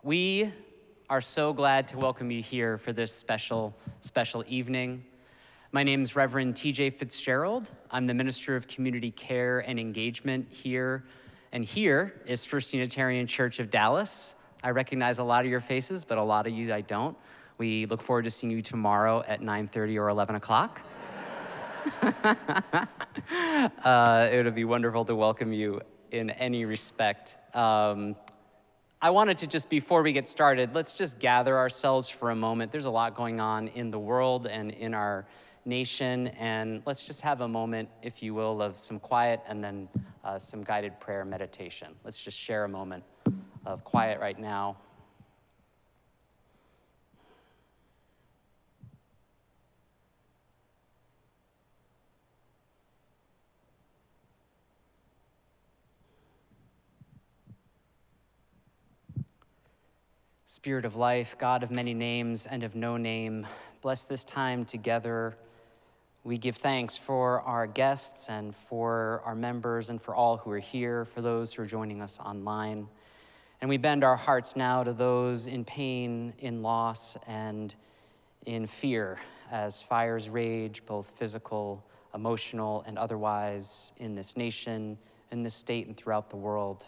We are so glad to welcome you here for this special evening. My name is Reverend TJ Fitzgerald. I'm the Minister of Community Care and Engagement here, and here is First Unitarian Church of Dallas. I recognize a lot of your faces, but a lot of you I don't. We look forward to seeing you tomorrow at 9:30 or 11 o'clock. It'll be wonderful to welcome you in any respect. I wanted to just, before we get started, let's just gather ourselves for a moment. There's a lot going on in the world and in our nation, and let's just have a moment, if you will, of some quiet and then some guided prayer meditation. Let's just share a moment of quiet right now. Spirit of life, God of many names and of no name, bless this time together. We give thanks for our guests and for our members and for all who are here, for those who are joining us online. And we bend our hearts now to those in pain, in loss, and in fear as fires rage, both physical, emotional, and otherwise in this nation, in this state, and throughout the world.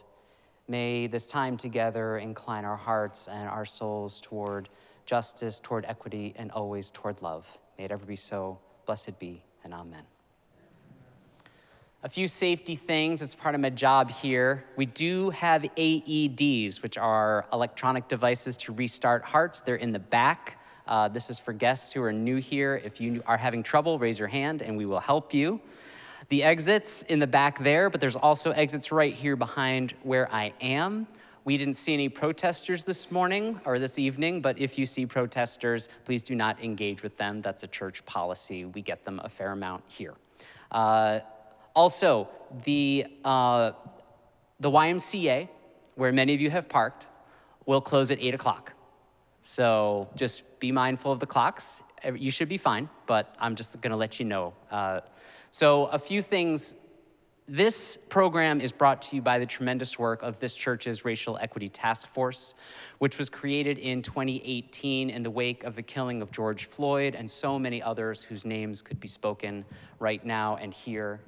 May this time together incline our hearts and our souls toward justice, toward equity, and always toward love. May it ever be so. Blessed be, and amen. A few safety things as part of my job here. We do have AEDs, which are electronic devices to restart hearts. They're in the back. This is for guests who are new here. If you are having trouble, raise your hand and we will help you. The exits in the back there, but there's also exits right here behind where I am. We didn't see any protesters this morning or this evening, but if you see protesters, please do not engage with them. That's a church policy. We get them a fair amount here. Also, the YMCA, where many of you have parked, will close at 8 o'clock. So just be mindful of the clocks. You should be fine, but I'm just gonna let you know. So a few things. This program is brought to you by the tremendous work of this church's Racial Equity Task Force, which was created in 2018 in the wake of the killing of George Floyd and so many others whose names could be spoken right now and here.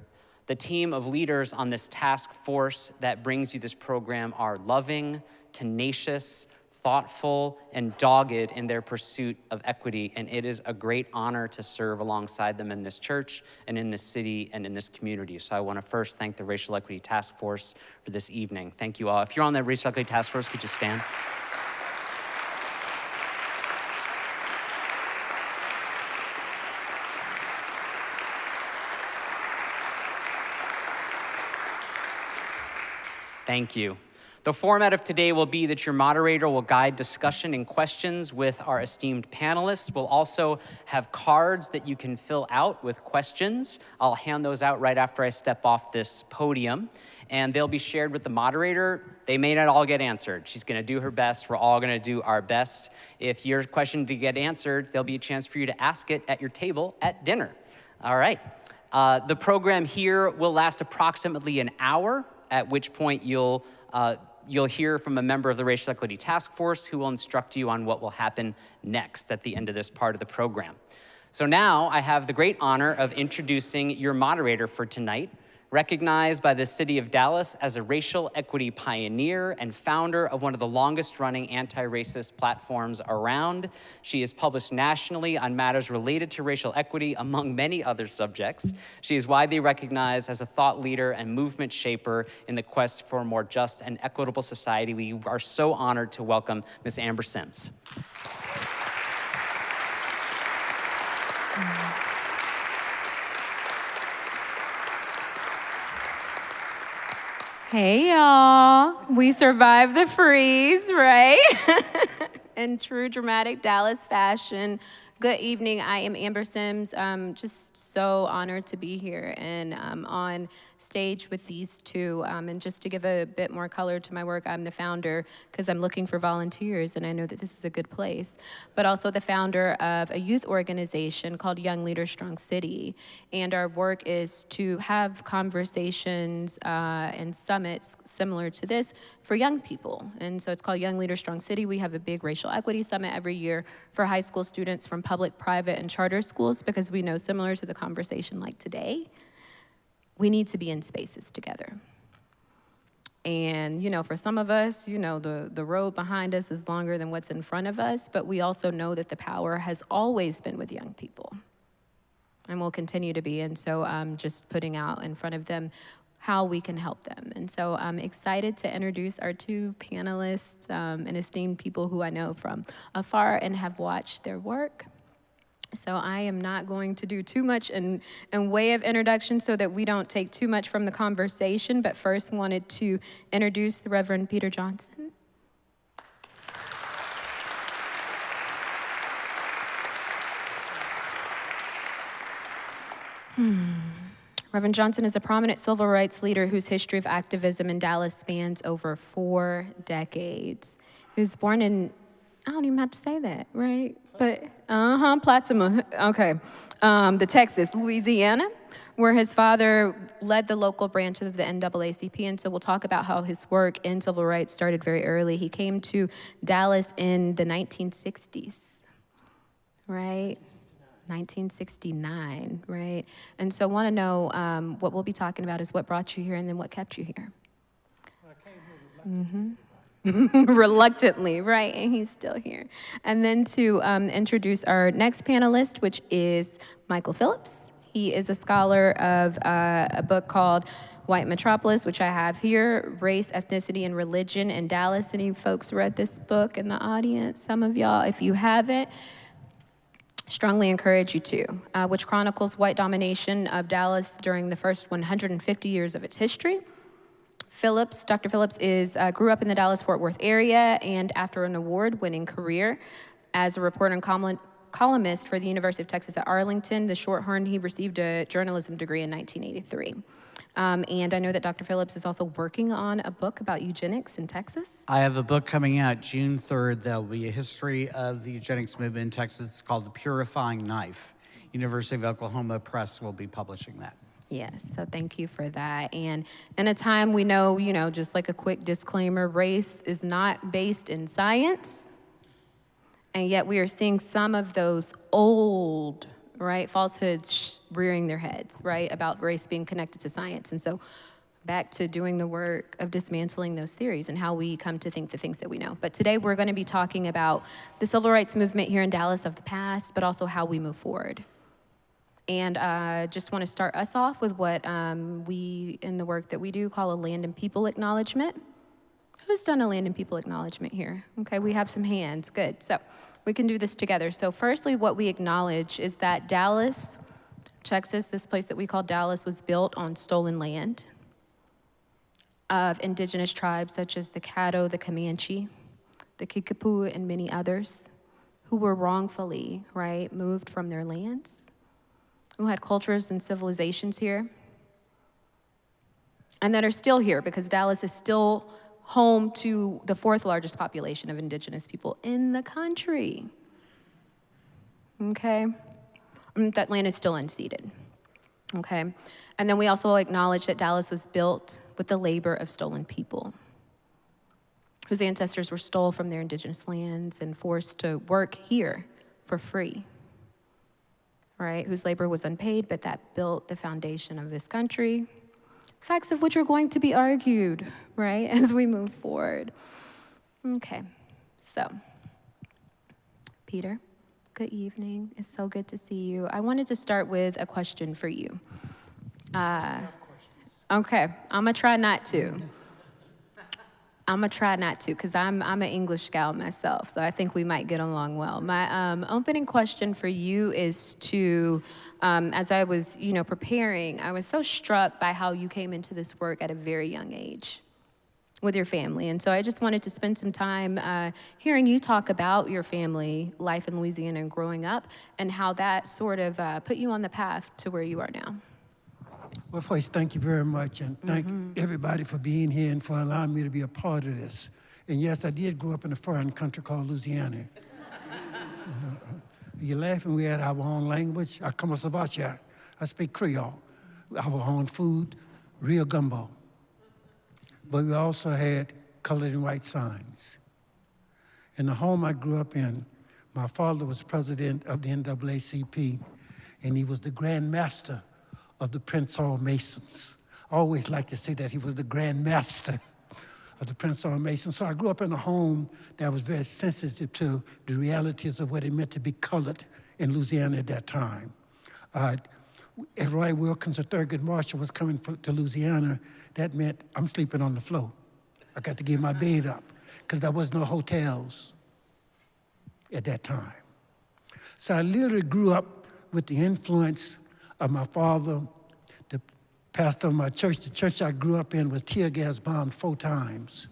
The team of leaders on this task force that brings you this program are loving, tenacious, thoughtful, and dogged in their pursuit of equity, and it is a great honor to serve alongside them in this church and in this city and in this community. So I want to first thank the Racial Equity Task Force for this evening. Thank you all. If you're on the Racial Equity Task Force, could you stand? Thank you. The format of today will be that your moderator will guide discussion and questions with our esteemed panelists. We'll also have cards that you can fill out with questions. I'll hand those out right after I step off this podium, and they'll be shared with the moderator. They may not all get answered. She's gonna do her best. We're all gonna do our best. If your question to get answered, there'll be a chance for you to ask it at your table at dinner. All right. The program here will last approximately an hour, at which point you'll hear from a member of the Racial Equity Task Force who will instruct you on what will happen next at the end of this part of the program. So now I have the great honor of introducing your moderator for tonight, recognized by the city of Dallas as a racial equity pioneer and founder of one of the longest running anti-racist platforms around. She is published nationally on matters related to racial equity, among many other subjects. She is widely recognized as a thought leader and movement shaper in the quest for a more just and equitable society. We are so honored to welcome Ms. Amber Sims. Hey, y'all. We survived the freeze, right? In true dramatic Dallas fashion. Good evening. I am Amber Sims. Just so honored to be here and on stage with these two. And just to give a bit more color to my work, I'm the founder, because I'm looking for volunteers, and I know that this is a good place, but also the founder of a youth organization called Young Leaders Strong City. And our work is to have conversations and summits similar to this for young people. And so it's called Young Leaders Strong City. We have a big racial equity summit every year for high school students from public, private, and charter schools, because we know, similar to the conversation like today, we need to be in spaces together. And, you know, for some of us, you know, the road behind us is longer than what's in front of us, but we also know that the power has always been with young people and will continue to be. And so I'm just putting out in front of them how we can help them. And so I'm excited to introduce our two panelists and esteemed people who I know from afar and have watched their work. So I am not going to do too much in way of introduction so that we don't take too much from the conversation, but first wanted to introduce the Reverend Peter Johnson. Reverend Johnson is a prominent civil rights leader whose history of activism in Dallas spans over 4 decades. He was born in, I don't even have to say that, right? But, Platima, okay. The Texas, Louisiana, where his father led the local branch of the NAACP, and so we'll talk about how his work in civil rights started very early. He came to Dallas in the 1960s, right? 1969, right? And so want to know, what we'll be talking about is what brought you here and then what kept you here. I came here reluctantly. Reluctantly, right, and he's still here. And then to introduce our next panelist, which is Michael Phillips. He is a scholar of a book called White Metropolis, which I have here, Race, Ethnicity, and Religion in Dallas. Any folks read this book in the audience? Some of y'all, if you haven't, strongly encourage you to, which chronicles white domination of Dallas during the first 150 years of its history. Phillips, Dr. Phillips grew up in the Dallas-Fort Worth area, and after an award-winning career as a reporter and columnist for the University of Texas at Arlington, the Shorthorn, he received a journalism degree in 1983. And I know that Dr. Phillips is also working on a book about eugenics in Texas. I have a book coming out June 3rd. There'll be a history of the eugenics movement in Texas. It's called The Purifying Knife. University of Oklahoma Press will be publishing that. Yes, so thank you for that. And in a time we know, just like a quick disclaimer, race is not based in science, and yet we are seeing some of those old, right, falsehoods rearing their heads, right, about race being connected to science. And so back to doing the work of dismantling those theories and how we come to think the things that we know. But today we're going to be talking about the civil rights movement here in Dallas of the past, but also how we move forward. And just want to start us off with what we, in the work that we do, call a land and people acknowledgement. Who's done a land and people acknowledgement here? Okay, we have some hands, good. So we can do this together. So firstly, what we acknowledge is that Dallas, Texas, this place that we call Dallas, was built on stolen land of indigenous tribes such as the Caddo, the Comanche, the Kickapoo, and many others who were wrongfully, right, moved from their lands, who had cultures and civilizations here, and that are still here because Dallas is still home to the 4th largest population of indigenous people in the country, okay? That land is still unceded, okay? And then we also acknowledge that Dallas was built with the labor of stolen people whose ancestors were stole from their indigenous lands and forced to work here for free, right? Whose labor was unpaid, but that built the foundation of this country, facts of which are going to be argued, right, as we move forward. Okay, so, Peter, good evening. It's so good to see you. I wanted to start with a question for you. Okay, I'm gonna try not to. Because I'm an English gal myself, so I think we might get along well. My opening question for you is to, as I was, preparing, I was so struck by how you came into this work at a very young age with your family. And so I just wanted to spend some time hearing you talk about your family life in Louisiana and growing up, and how that sort of put you on the path to where you are now. Well, first, thank you very much, and thank everybody for being here and for allowing me to be a part of this. And yes, I did grow up in a foreign country called Louisiana. You're laughing, we had our own language. I come from Savacha. I speak Creole. Our own food, real gumbo. But we also had colored and white signs. In the home I grew up in, my father was president of the NAACP, and he was the Grand Master of the Prince Hall Masons. I always like to say that he was the Grand Master of the Prince Hall Masons. So I grew up in a home that was very sensitive to the realities of what it meant to be colored in Louisiana at that time. If Roy Wilkins, a Thurgood Marshall, was coming to Louisiana, that meant I'm sleeping on the floor. I got to give my bed up because there was no hotels at that time. So I literally grew up with the influence of my father, the pastor of my church. The church I grew up in was tear gas bombed 4 times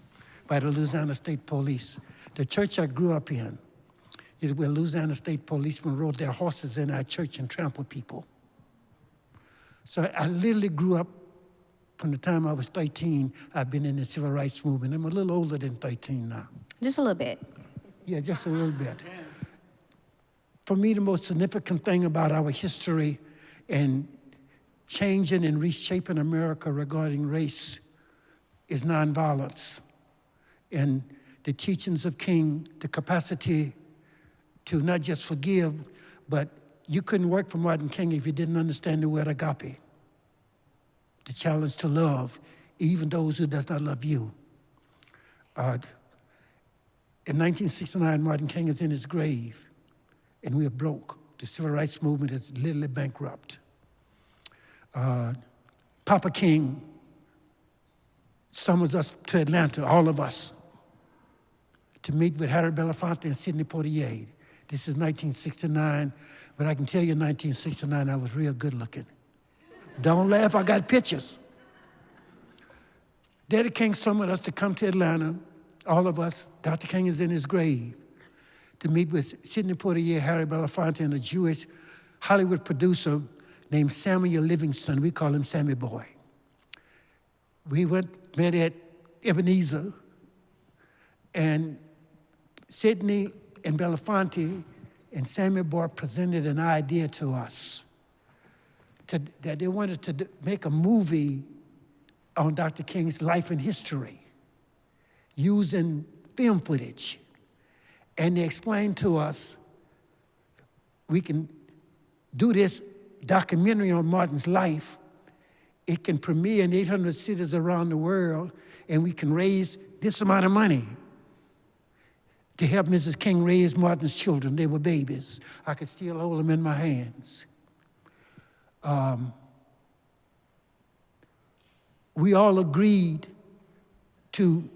by the Louisiana State Police. The church I grew up in is where Louisiana State policemen rode their horses in our church and trampled people. So I literally grew up from the time I was 13. I've been in the civil rights movement. I'm a little older than 13 now. Just a little bit. Yeah, just a little bit. For me, the most significant thing about our history and changing and reshaping America regarding race is nonviolence. And the teachings of King, the capacity to not just forgive, but you couldn't work for Martin King if you didn't understand the word agape. The challenge to love, even those who does not love you. In 1969, Martin King is in his grave, and we are broke. The civil rights movement is literally bankrupt. Papa King summons us to Atlanta, all of us, to meet with Harry Belafonte and Sidney Poitier. This is 1969, but I can tell you in 1969, I was real good looking. Don't laugh, I got pictures. Daddy King summoned us to come to Atlanta, all of us. Dr. King is in his grave, to meet with Sidney Poitier, Harry Belafonte, and a Jewish Hollywood producer named Samuel Livingston. We call him Sammy Boy. We met at Ebenezer, and Sidney and Belafonte and Sammy Boy presented an idea to us that they wanted to make a movie on Dr. King's life and history using film footage. And they explained to us, we can do this documentary on Martin's life. It can premiere in 800 cities around the world, and we can raise this amount of money to help Mrs. King raise Martin's children. They were babies. I could still hold them in my hands. We all agreed to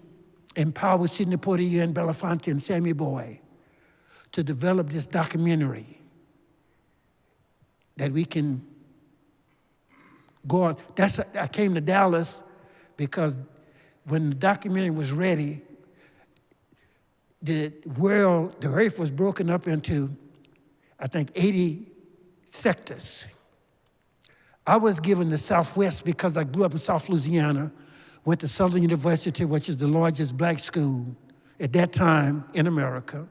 empower Sidney Poitier and Belafonte and Sammy Boy to develop this documentary that we can go on. I came to Dallas because when the documentary was ready, the earth was broken up into, I think, 80 sectors. I was given the Southwest because I grew up in South Louisiana, went to Southern University, which is the largest black school at that time in America.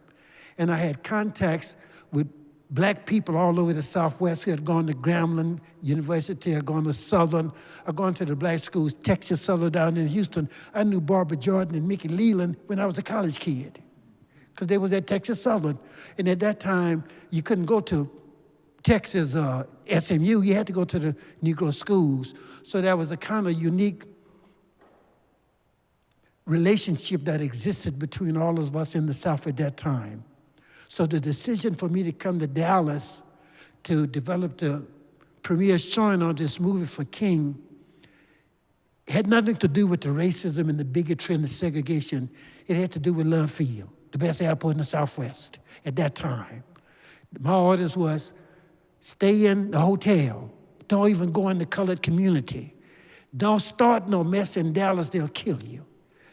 And I had contacts with black people all over the Southwest who had gone to Grambling University, had gone to Southern, had gone to the black schools, Texas Southern down in Houston. I knew Barbara Jordan and Mickey Leland when I was a college kid, because they was at Texas Southern. And at that time, you couldn't go to Texas SMU, you had to go to the Negro schools. So that was a kind of unique relationship that existed between all of us in the South at that time. So the decision for me to come to Dallas to develop the premiere showing on this movie for King had nothing to do with the racism and the bigotry and the segregation. It had to do with Love Field, the best airport in the Southwest at that time. My orders was, stay in the hotel. Don't even go in the colored community. Don't start no mess in Dallas, they'll kill you.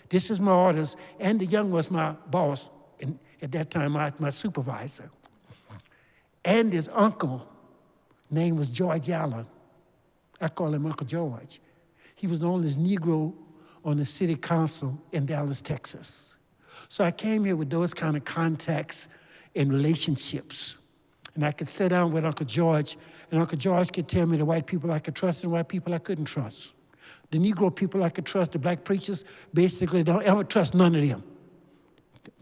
This is my orders, and the young was my boss, and at that time, my supervisor. And his uncle, name was George Allen. I call him Uncle George. He was the only Negro on the city council in Dallas, Texas. So I came here with those kind of contacts and relationships. And I could sit down with Uncle George, and Uncle George could tell me the white people I could trust and white people I couldn't trust. The Negro people I could trust, the black preachers, basically don't ever trust none of them.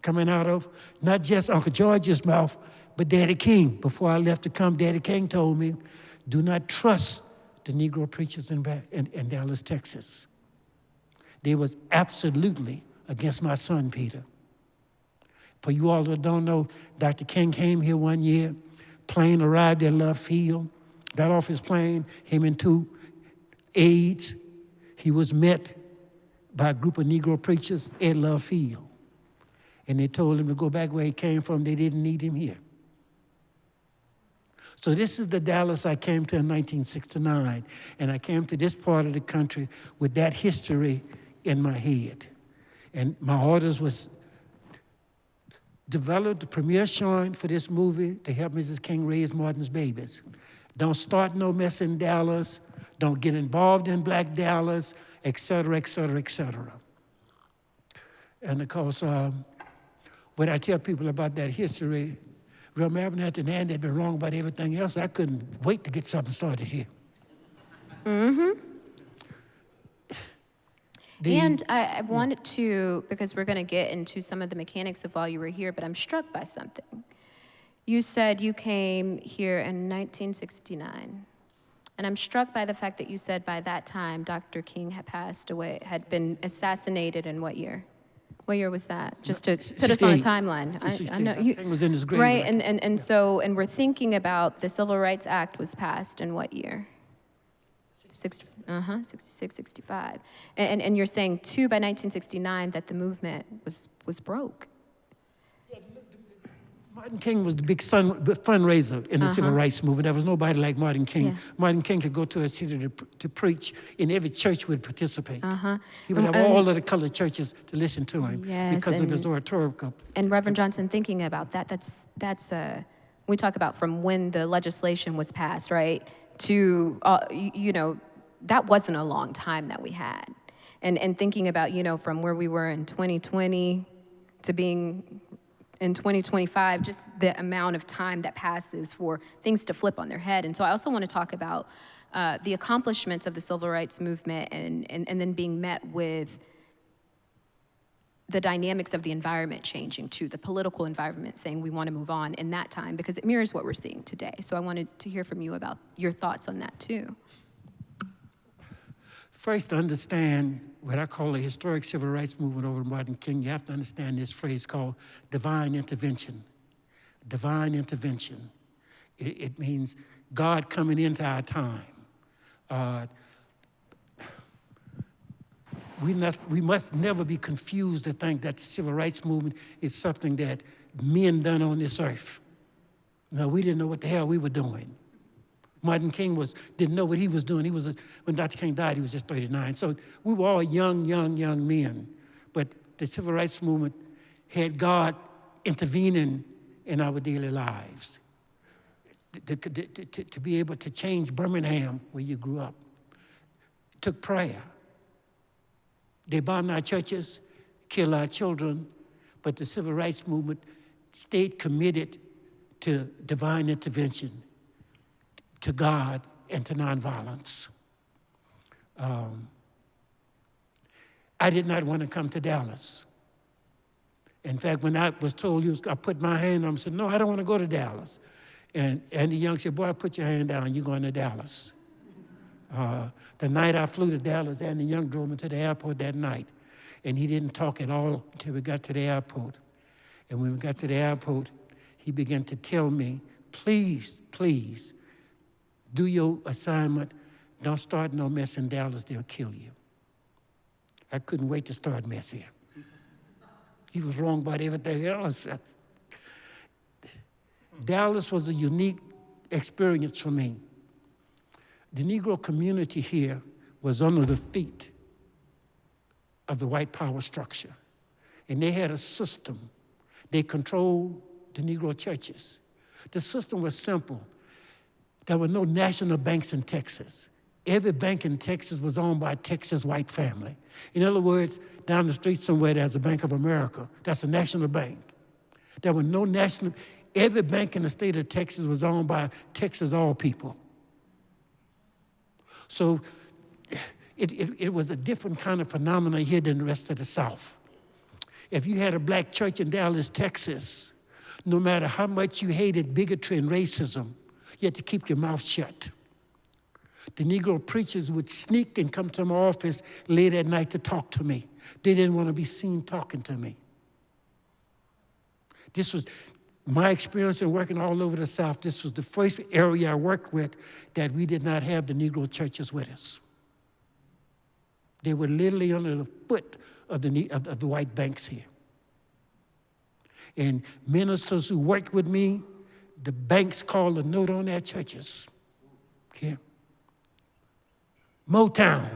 Coming out of not just Uncle George's mouth, but Daddy King. Before I left to come, Daddy King told me, do not trust the Negro preachers in Dallas, Texas. They was absolutely against my son, Peter. For you all that don't know, Dr. King came here one year, plane arrived at Love Field, got off his plane, him and two aides. He was met by a group of Negro preachers at Love Field. And they told him to go back where he came from. They didn't need him here. So this is the Dallas I came to in 1969. And I came to this part of the country with that history in my head. And my orders was develop the premiere showing for this movie to help Mrs. King raise Martin's babies. Don't start no mess in Dallas. Don't get involved in Black Dallas, et cetera, et cetera, et cetera. And of course, when I tell people about that history, Real Marvin at the end had been wrong about everything else. I couldn't wait to get something started here. Mm-hmm. And I wanted to, because we're going to get into some of the mechanics of while you were here, but I'm struck by something. You said you came here in 1969. And I'm struck by the fact that you said by that time Dr. King had passed away, had been assassinated in what year? What year was that? Just to put us on a timeline. I know you, King was in his grave. Right, and we're thinking about the Civil Rights Act was passed in what year? 66, 65. And you're saying, too, by 1969, that the movement was broke. Martin King was the big fundraiser in the civil rights movement. There was nobody like Martin King. Yeah. Martin King could go to a city to preach, and every church would participate. He would have all of the colored churches to listen to him because of his oratorical. And Reverend Johnson, thinking about that, that's we talk about from when the legislation was passed, right, to, that wasn't a long time that we had. And thinking about, from where we were in 2020 to being in 2025, just the amount of time that passes for things to flip on their head. And so I also want to talk about the accomplishments of the civil rights movement and then being met with the dynamics of the environment changing too, the political environment saying we want to move on in that time, because it mirrors what we're seeing today. So I wanted to hear from you about your thoughts on that too. First, to understand what I call the historic civil rights movement over Martin King, you have to understand this phrase called divine intervention. Divine intervention. It means God coming into our time. We must never be confused to think that the civil rights movement is something that men done on this earth. No, we didn't know what the hell we were doing. Martin King didn't know what he was doing. When Dr. King died, he was just 39. So we were all young men. But the civil rights movement had God intervening in our daily lives. To be able to change Birmingham, where you grew up, took prayer. They bombed our churches, killed our children, but the civil rights movement stayed committed to divine intervention, to God, and to nonviolence. I did not want to come to Dallas. In fact, when I was told, I put my hand on him and said, no, I don't want to go to Dallas. And Andy Young said, boy, put your hand down, you're going to Dallas. The night I flew to Dallas, Andy Young drove me to the airport that night. And he didn't talk at all until we got to the airport. And when we got to the airport, he began to tell me, please, please, do your assignment. Don't start no mess in Dallas, they'll kill you. I couldn't wait to start mess here. He was wrong about everything else. Dallas was a unique experience for me. The Negro community here was under the feet of the white power structure. And they had a system. They controlled the Negro churches. The system was simple. There were no national banks in Texas. Every bank in Texas was owned by a Texas white family. In other words, down the street somewhere, there's a Bank of America. That's a national bank. There were no national, every bank in the state of Texas was owned by Texas all people. So it was a different kind of phenomenon here than the rest of the South. If you had a black church in Dallas, Texas, no matter how much you hated bigotry and racism, you had to keep your mouth shut. The Negro preachers would sneak and come to my office late at night to talk to me. They didn't want to be seen talking to me. This was my experience in working all over the South. This was the first area I worked with that we did not have the Negro churches with us. They were literally under the foot of the white banks here. And ministers who worked with me, the banks called a note on their churches. Okay. Motown.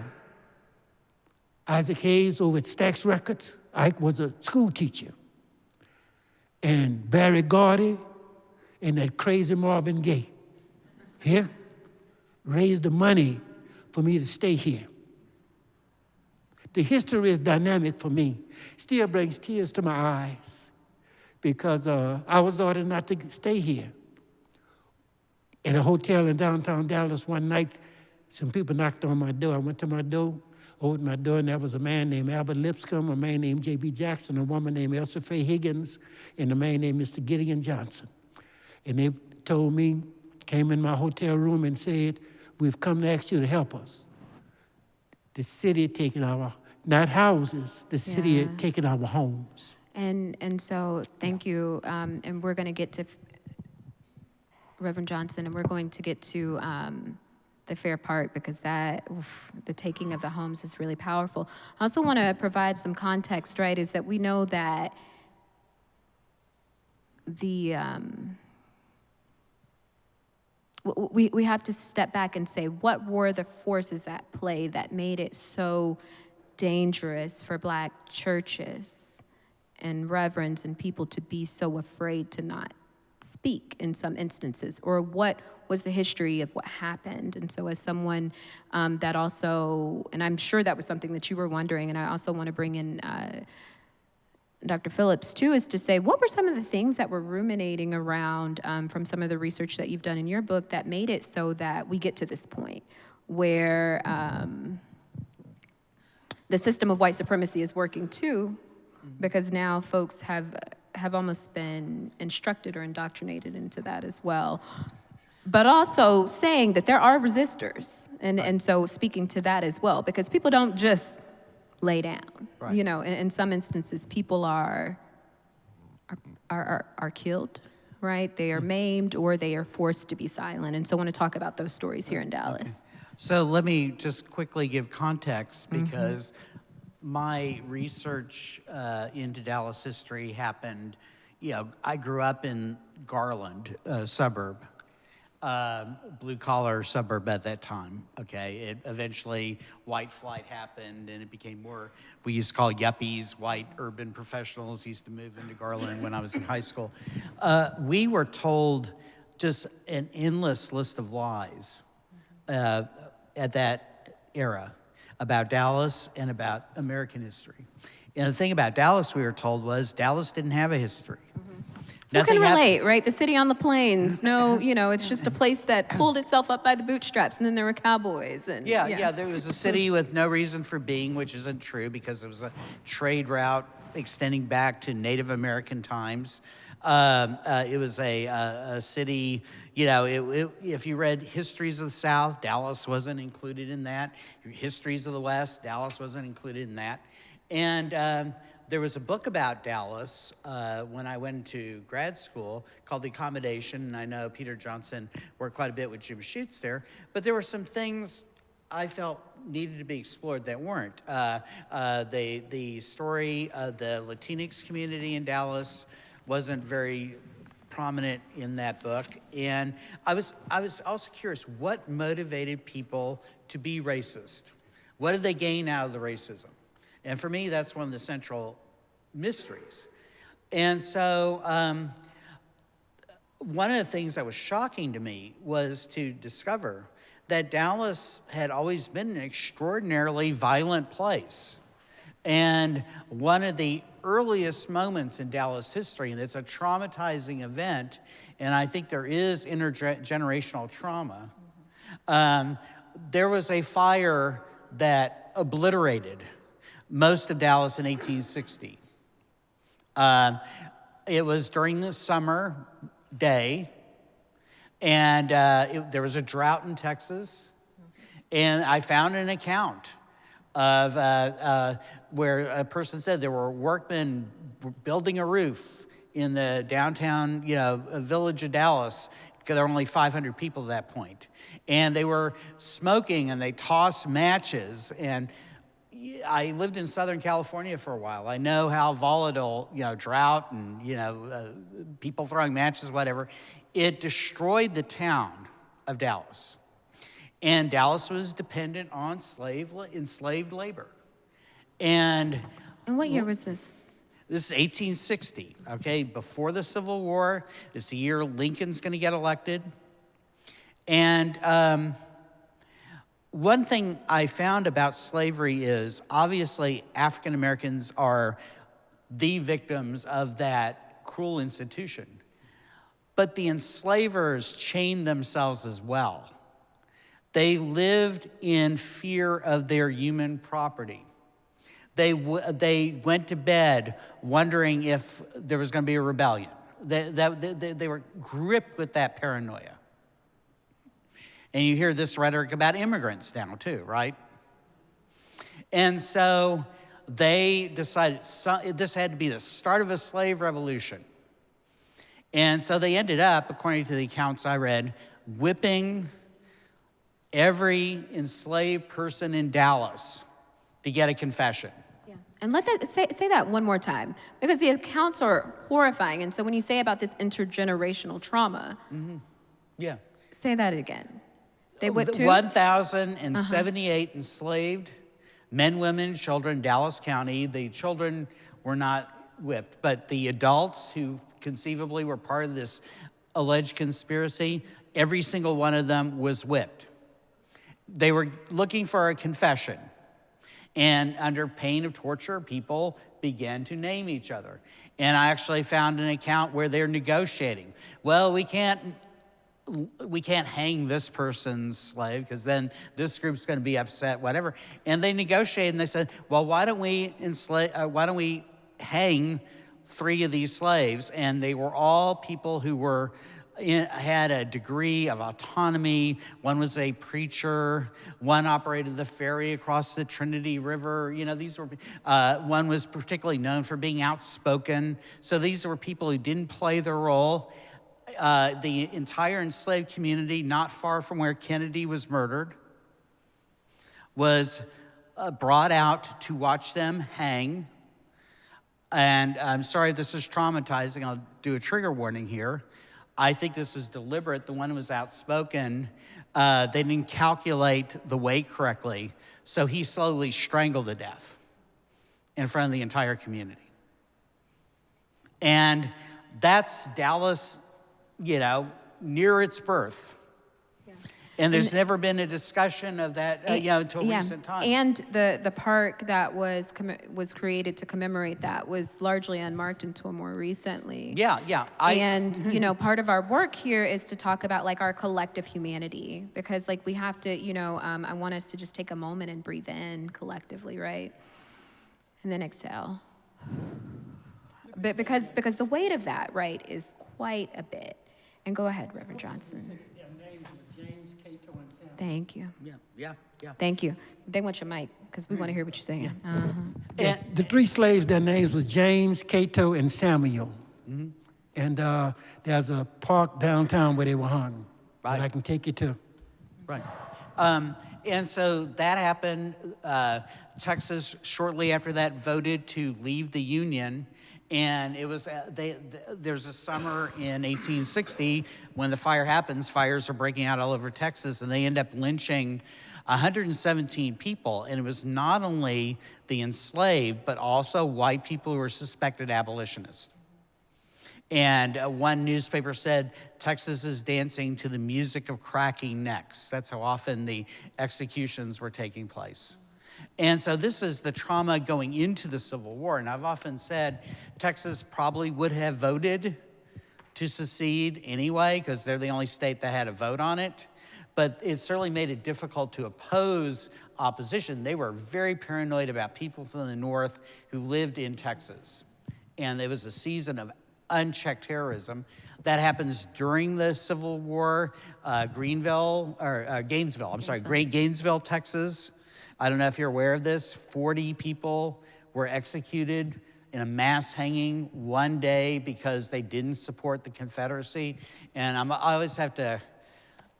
Isaac Hayes over at Stax Records. Ike was a school teacher. And Barry Gordy and that crazy Marvin Gaye here raised the money for me to stay here. The history is dynamic for me. Still brings tears to my eyes because I was ordered not to stay here. At a hotel in downtown Dallas one night, some people knocked on my door. I went to my door, opened my door, and there was a man named Albert Lipscomb, a man named J.B. Jackson, a woman named Elsa Faye Higgins, and a man named Mr. Gideon Johnson. And they told me, came in my hotel room and said, we've come to ask you to help us. The city had taken our, not houses, the city had taken our homes. And so thank you, and we're going to get to Reverend Johnson, and we're going to get to the fair part because that, the taking of the homes is really powerful. I also want to provide some context, right, is that we know that the, we have to step back and say, what were the forces at play that made it so dangerous for Black churches and reverends and people to be so afraid to not speak in some instances, or what was the history of what happened? And so as someone that also, and I'm sure that was something that you were wondering, and I also want to bring in Dr. Phillips too, is to say, what were some of the things that were ruminating around from some of the research that you've done in your book that made it so that we get to this point where the system of white supremacy is working too, because now folks have almost been instructed or indoctrinated into that as well. But also saying that there are resistors, and so speaking to that as well, because people don't just lay down. Right. You know, in some instances, people are killed, right? They are maimed or they are forced to be silent. And so I want to talk about those stories here in Dallas. Okay. So let me just quickly give context because my research into Dallas history happened, you know, I grew up in Garland, suburb, blue-collar suburb at that time, okay? It eventually, white flight happened, and it became more, we used to call yuppies, white urban professionals used to move into Garland when I was in high school. We were told just an endless list of lies at that era about Dallas and about American history. And the thing about Dallas, we were told, was Dallas didn't have a history. Who can relate, right? The city on the plains. No, you know, it's just a place that pulled itself up by the bootstraps, and then there were cowboys. And yeah, there was a city with no reason for being, which isn't true because it was a trade route extending back to Native American times. It was a city, you know, if you read Histories of the South, Dallas wasn't included in that. Histories of the West, Dallas wasn't included in that. And there was a book about Dallas when I went to grad school called The Accommodation, and I know Peter Johnson worked quite a bit with Jim Schutz there, but there were some things I felt needed to be explored that weren't. The story of the Latinx community in Dallas wasn't very prominent in that book, and I was also curious, what motivated people to be racist? What did they gain out of the racism? And for me, that's one of the central mysteries. And so one of the things that was shocking to me was to discover that Dallas had always been an extraordinarily violent place. And one of the earliest moments in Dallas history, and it's a traumatizing event, and I think there is intergenerational trauma, there was a fire that obliterated most of Dallas in 1860. It was during the summer day, and there was a drought in Texas, and I found an account of where a person said there were workmen building a roof in the downtown, village of Dallas, because there were only 500 people at that point. And they were smoking, and they tossed matches. And I lived in Southern California for a while. I know how volatile, drought and, people throwing matches, whatever. It destroyed the town of Dallas. And Dallas was dependent on enslaved labor. And what year was this? This is 1860, okay? Before the Civil War. It's the year Lincoln's going to get elected. And one thing I found about slavery is, obviously, African Americans are the victims of that cruel institution. But the enslavers chained themselves as well. They lived in fear of their human property. They went to bed wondering if there was going to be a rebellion. They were gripped with that paranoia. And you hear this rhetoric about immigrants now too, right? And so they decided this had to be the start of a slave revolution. And so they ended up, according to the accounts I read, whipping every enslaved person in Dallas to get a confession. Yeah. And say that one more time, because the accounts are horrifying. And so when you say about this intergenerational trauma, Yeah. say that again. They whipped 1,078 enslaved men, women, children, Dallas County. The children were not whipped, but the adults who conceivably were part of this alleged conspiracy, every single one of them was whipped. They were looking for a confession. And under pain of torture, people began to name each other. And I actually found an account where they're negotiating. Well, we can't hang this person's slave because then this group's going to be upset, whatever. And they negotiated, and they said, well, why don't we hang 3 of these slaves? And they were all people who had a degree of autonomy. One was a preacher. One operated the ferry across the Trinity River. These were, one was particularly known for being outspoken. So these were people who didn't play their role. The entire enslaved community, not far from where Kennedy was murdered, was brought out to watch them hang. And I'm sorry if this is traumatizing. I'll do a trigger warning here. I think this is deliberate. The one who was outspoken, they didn't calculate the weight correctly, so he slowly strangled to death in front of the entire community. And that's Dallas, near its birth. Yeah. And there's never been a discussion of that, until recent times. And the park that was created to commemorate that was largely unmarked until more recently. Yeah. And part of our work here is to talk about our collective humanity, because we have to, I want us to just take a moment and breathe in collectively, right? And then exhale. But because the weight of that, right, is quite a bit. And go ahead, Reverend Johnson. Thank you. Yeah. Thank you. They want your mic because we want to hear what you're saying. And the 3 slaves, their names was James, Cato, and Samuel. Mm-hmm. And there's a park downtown where they were hung. Right. That I can take you to. Right. And so that happened. Texas, shortly after that, voted to leave the Union. And it was there's a summer in 1860 when the fire happens. Fires are breaking out all over Texas, and they end up lynching 117 people. And it was not only the enslaved, but also white people who were suspected abolitionists. And one newspaper said, Texas is dancing to the music of cracking necks. That's how often the executions were taking place. And so this is the trauma going into the Civil War. And I've often said Texas probably would have voted to secede anyway, because they're the only state that had a vote on it. But it certainly made it difficult to oppose opposition. They were very paranoid about people from the North who lived in Texas. And it was a season of unchecked terrorism. That happens during the Civil War. Gainesville, Texas. I don't know if you're aware of this. 40 people were executed in a mass hanging one day because they didn't support the Confederacy. And I always have to,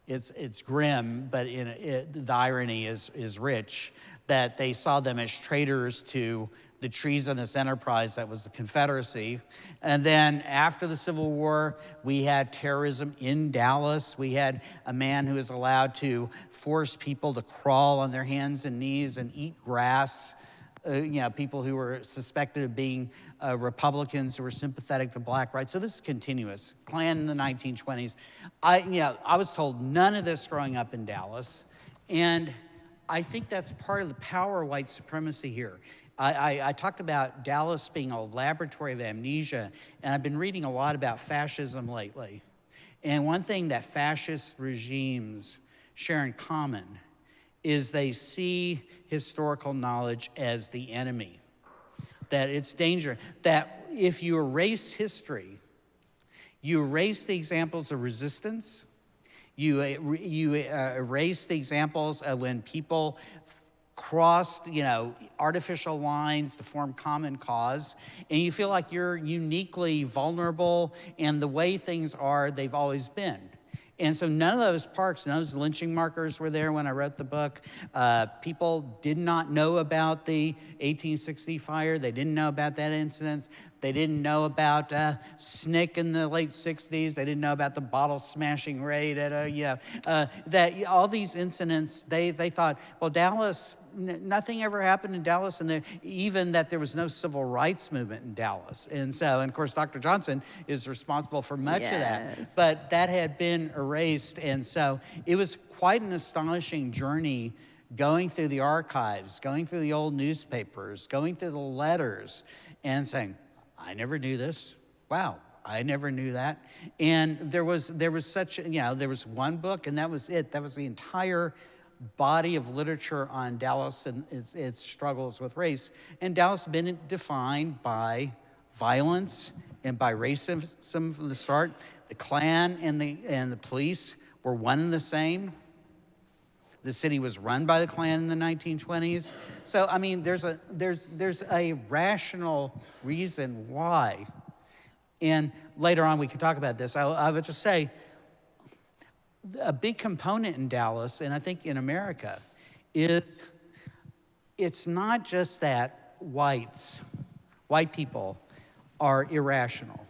it's grim, but the irony is rich, that they saw them as traitors to the treasonous enterprise that was the Confederacy. And then after the Civil War, we had terrorism in Dallas. We had a man who was allowed to force people to crawl on their hands and knees and eat grass. People who were suspected of being Republicans who were sympathetic to black rights. So this is continuous. Klan in the 1920s. I was told none of this growing up in Dallas. And I think that's part of the power of white supremacy here. I talked about Dallas being a laboratory of amnesia, and I've been reading a lot about fascism lately. And one thing that fascist regimes share in common is they see historical knowledge as the enemy, that it's danger, that if you erase history, you erase the examples of resistance, you erase the examples of when people crossed, artificial lines to form common cause, and you feel like you're uniquely vulnerable, and the way things are, they've always been. And so none of those parks, none of those lynching markers were there when I wrote the book. People did not know about the 1860 fire. They didn't know about that incident. They didn't know about SNCC in the late 60s. They didn't know about the bottle smashing raid at that all these incidents, they thought, well, Dallas, nothing ever happened in Dallas, and even that there was no civil rights movement in Dallas. And so, and of course, Dr. Johnson is responsible for much of that, but that had been erased. And so it was quite an astonishing journey going through the archives, going through the old newspapers, going through the letters, and saying, I never knew this. Wow, I never knew that. And there was such, there was one book, and that was it. That was the entire body of literature on Dallas and its struggles with race. And Dallas has been defined by violence and by racism from the start. The Klan and the police were one and the same. The city was run by the Klan in the 1920s. So, I mean, there's a rational reason why. And later on, we can talk about this. I would just say, a big component in Dallas, and I think in America, is it's not just that white people are irrational.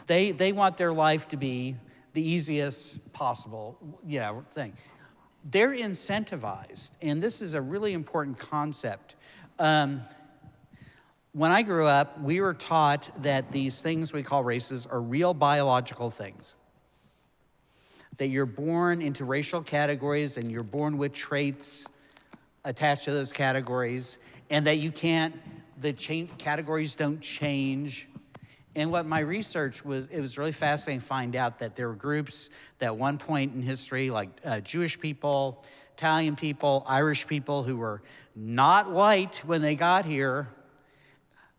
They want their life to be the easiest possible thing. They're incentivized, and this is a really important concept. When I grew up, we were taught that these things we call races are real biological things. That you're born into racial categories and you're born with traits attached to those categories, and that categories don't change. And what my research was, it was really fascinating to find out that there were groups that at one point in history, like Jewish people, Italian people, Irish people, who were not white when they got here.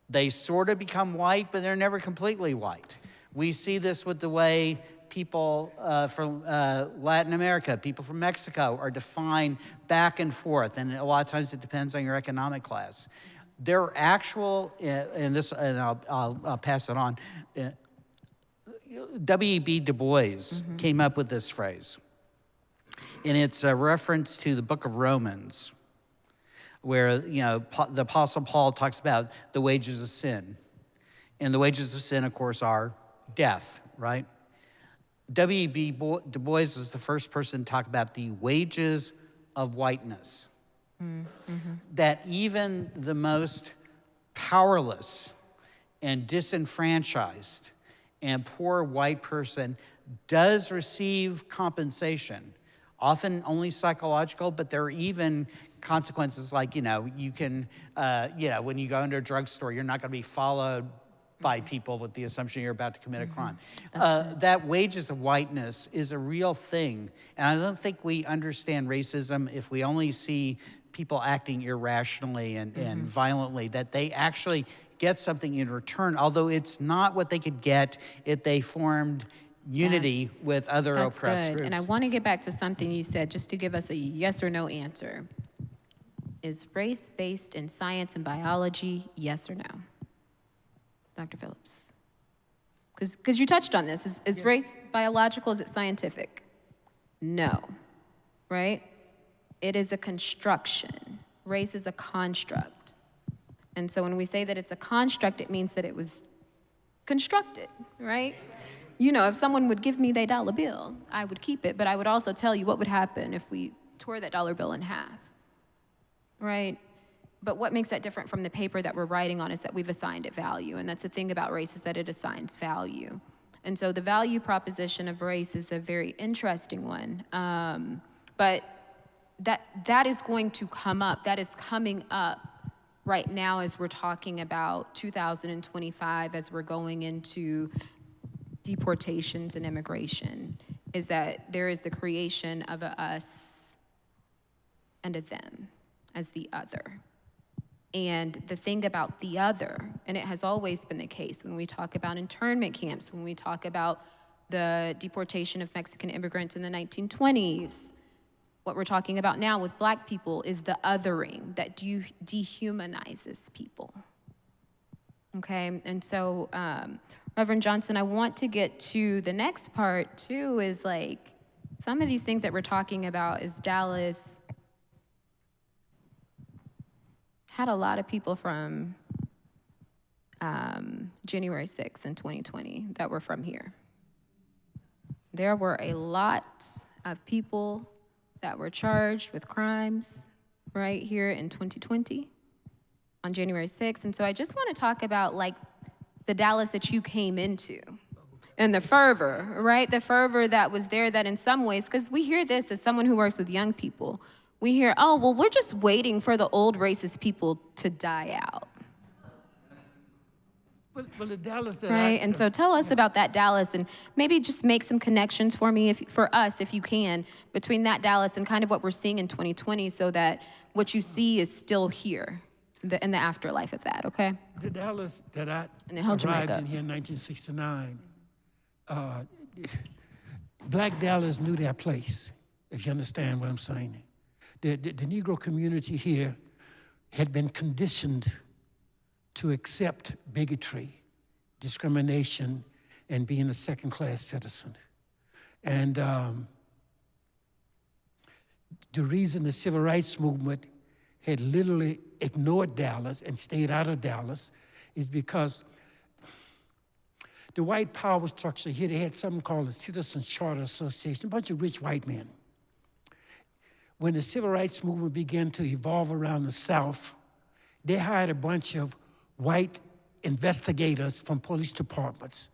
They sort of become white, but they're never completely white. We see this with the way people from Latin America, people from Mexico are defined back and forth, and a lot of times it depends on your economic class. There are actual, and I'll pass it on. W.E.B. Du Bois came up with this phrase, and it's a reference to the book of Romans, where the Apostle Paul talks about the wages of sin, and the wages of sin, of course, are death, right? W.E.B. Du Bois is the first person to talk about the wages of whiteness. Mm-hmm. That even the most powerless and disenfranchised and poor white person does receive compensation, often only psychological, but there are even consequences like, you can, when you go into a drugstore, you're not going to be followed by people with the assumption you're about to commit a crime. That wages of whiteness is a real thing. And I don't think we understand racism if we only see people acting irrationally and violently, that they actually get something in return, although it's not what they could get if they formed unity with other oppressed groups. And I want to get back to something you said, just to give us a yes or no answer. Is race based in science and biology, yes or no? Dr. Phillips? Because you touched on this. Is race biological? Is it scientific? No, right? It is a construction. Race is a construct. And so when we say that it's a construct, it means that it was constructed, right? If someone would give me their dollar bill, I would keep it, but I would also tell you what would happen if we tore that dollar bill in half, right? But what makes that different from the paper that we're writing on is that we've assigned it value, and that's the thing about race, is that it assigns value. And so the value proposition of race is a very interesting one, but that is going to come up, that is coming up right now as we're talking about 2025, as we're going into deportations and immigration, is that there is the creation of a us and a them as the other. And the thing about the other, and it has always been the case when we talk about internment camps, when we talk about the deportation of Mexican immigrants in the 1920s, what we're talking about now with Black people is the othering that dehumanizes people. Okay, and so Reverend Johnson, I want to get to the next part too, is like some of these things that we're talking about is Dallas had a lot of people from January 6th in 2020 that were from here. There were a lot of people that were charged with crimes right here in 2020 on January 6th. And so I just want to talk about like the Dallas that you came into and the fervor, right? The fervor that was there, that in some ways, because we hear this as someone who works with young people, we hear, oh, well, we're just waiting for the old racist people to die out. Well, the Dallas that right, and so tell us about that Dallas, and maybe just make some connections for me, for us, if you can, between that Dallas and kind of what we're seeing in 2020, so that what you see is still here, in the afterlife of that, okay? The Dallas that I arrived in here in 1969, Black Dallas knew their place, if you understand what I'm saying. The Negro community here had been conditioned to accept bigotry, discrimination, and being a second-class citizen. And the reason the civil rights movement had literally ignored Dallas and stayed out of Dallas is because the white power structure here, they had something called the Citizens Charter Association, a bunch of rich white men. When the civil rights movement began to evolve around the South, they hired a bunch of white investigators from police departments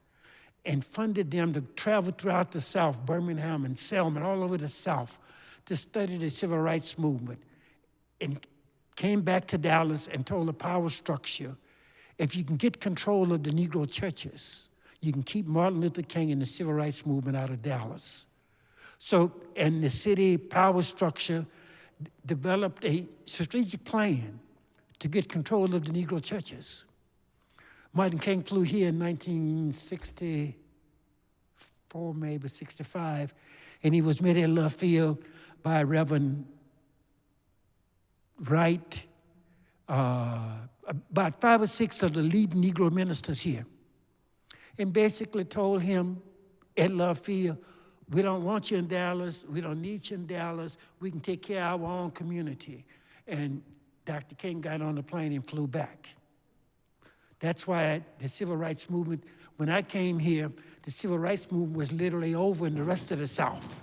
and funded them to travel throughout the South, Birmingham and Selma, and all over the South, to study the civil rights movement, and came back to Dallas and told the power structure, if you can get control of the Negro churches, you can keep Martin Luther King and the civil rights movement out of Dallas. So, and the city power structure developed a strategic plan to get control of the Negro churches. Martin King flew here in 1964, maybe 65, and he was met in left field by Reverend Wright, about 5 or 6 of the leading Negro ministers here, and basically told him at love field, we don't want you in Dallas, we don't need you in Dallas, we can take care of our own community. And Dr. King got on the plane and flew back. That's why the civil rights movement, when I came here, the civil rights movement was literally over in the rest of the South.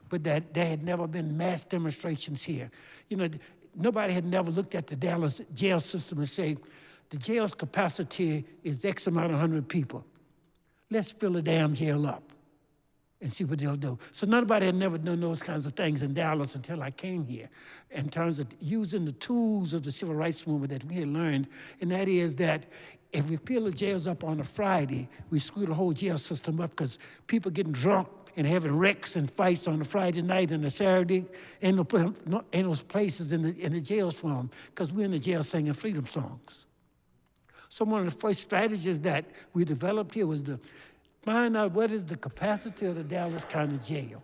But that there had never been mass demonstrations here. You know, nobody had never looked at the Dallas jail system and say, the jail's capacity is X amount of 100 people. Let's fill the damn jail up and see what they'll do. So nobody had never done those kinds of things in Dallas until I came here in terms of using the tools of the civil rights movement that we had learned, and that is that if we fill the jails up on a Friday, we screw the whole jail system up because people getting drunk and having wrecks and fights on a Friday night and a Saturday. Ain't no places in the jails for them because we're in the jail singing freedom songs. So one of the first strategies that we developed here was to find out what is the capacity of the Dallas County Jail,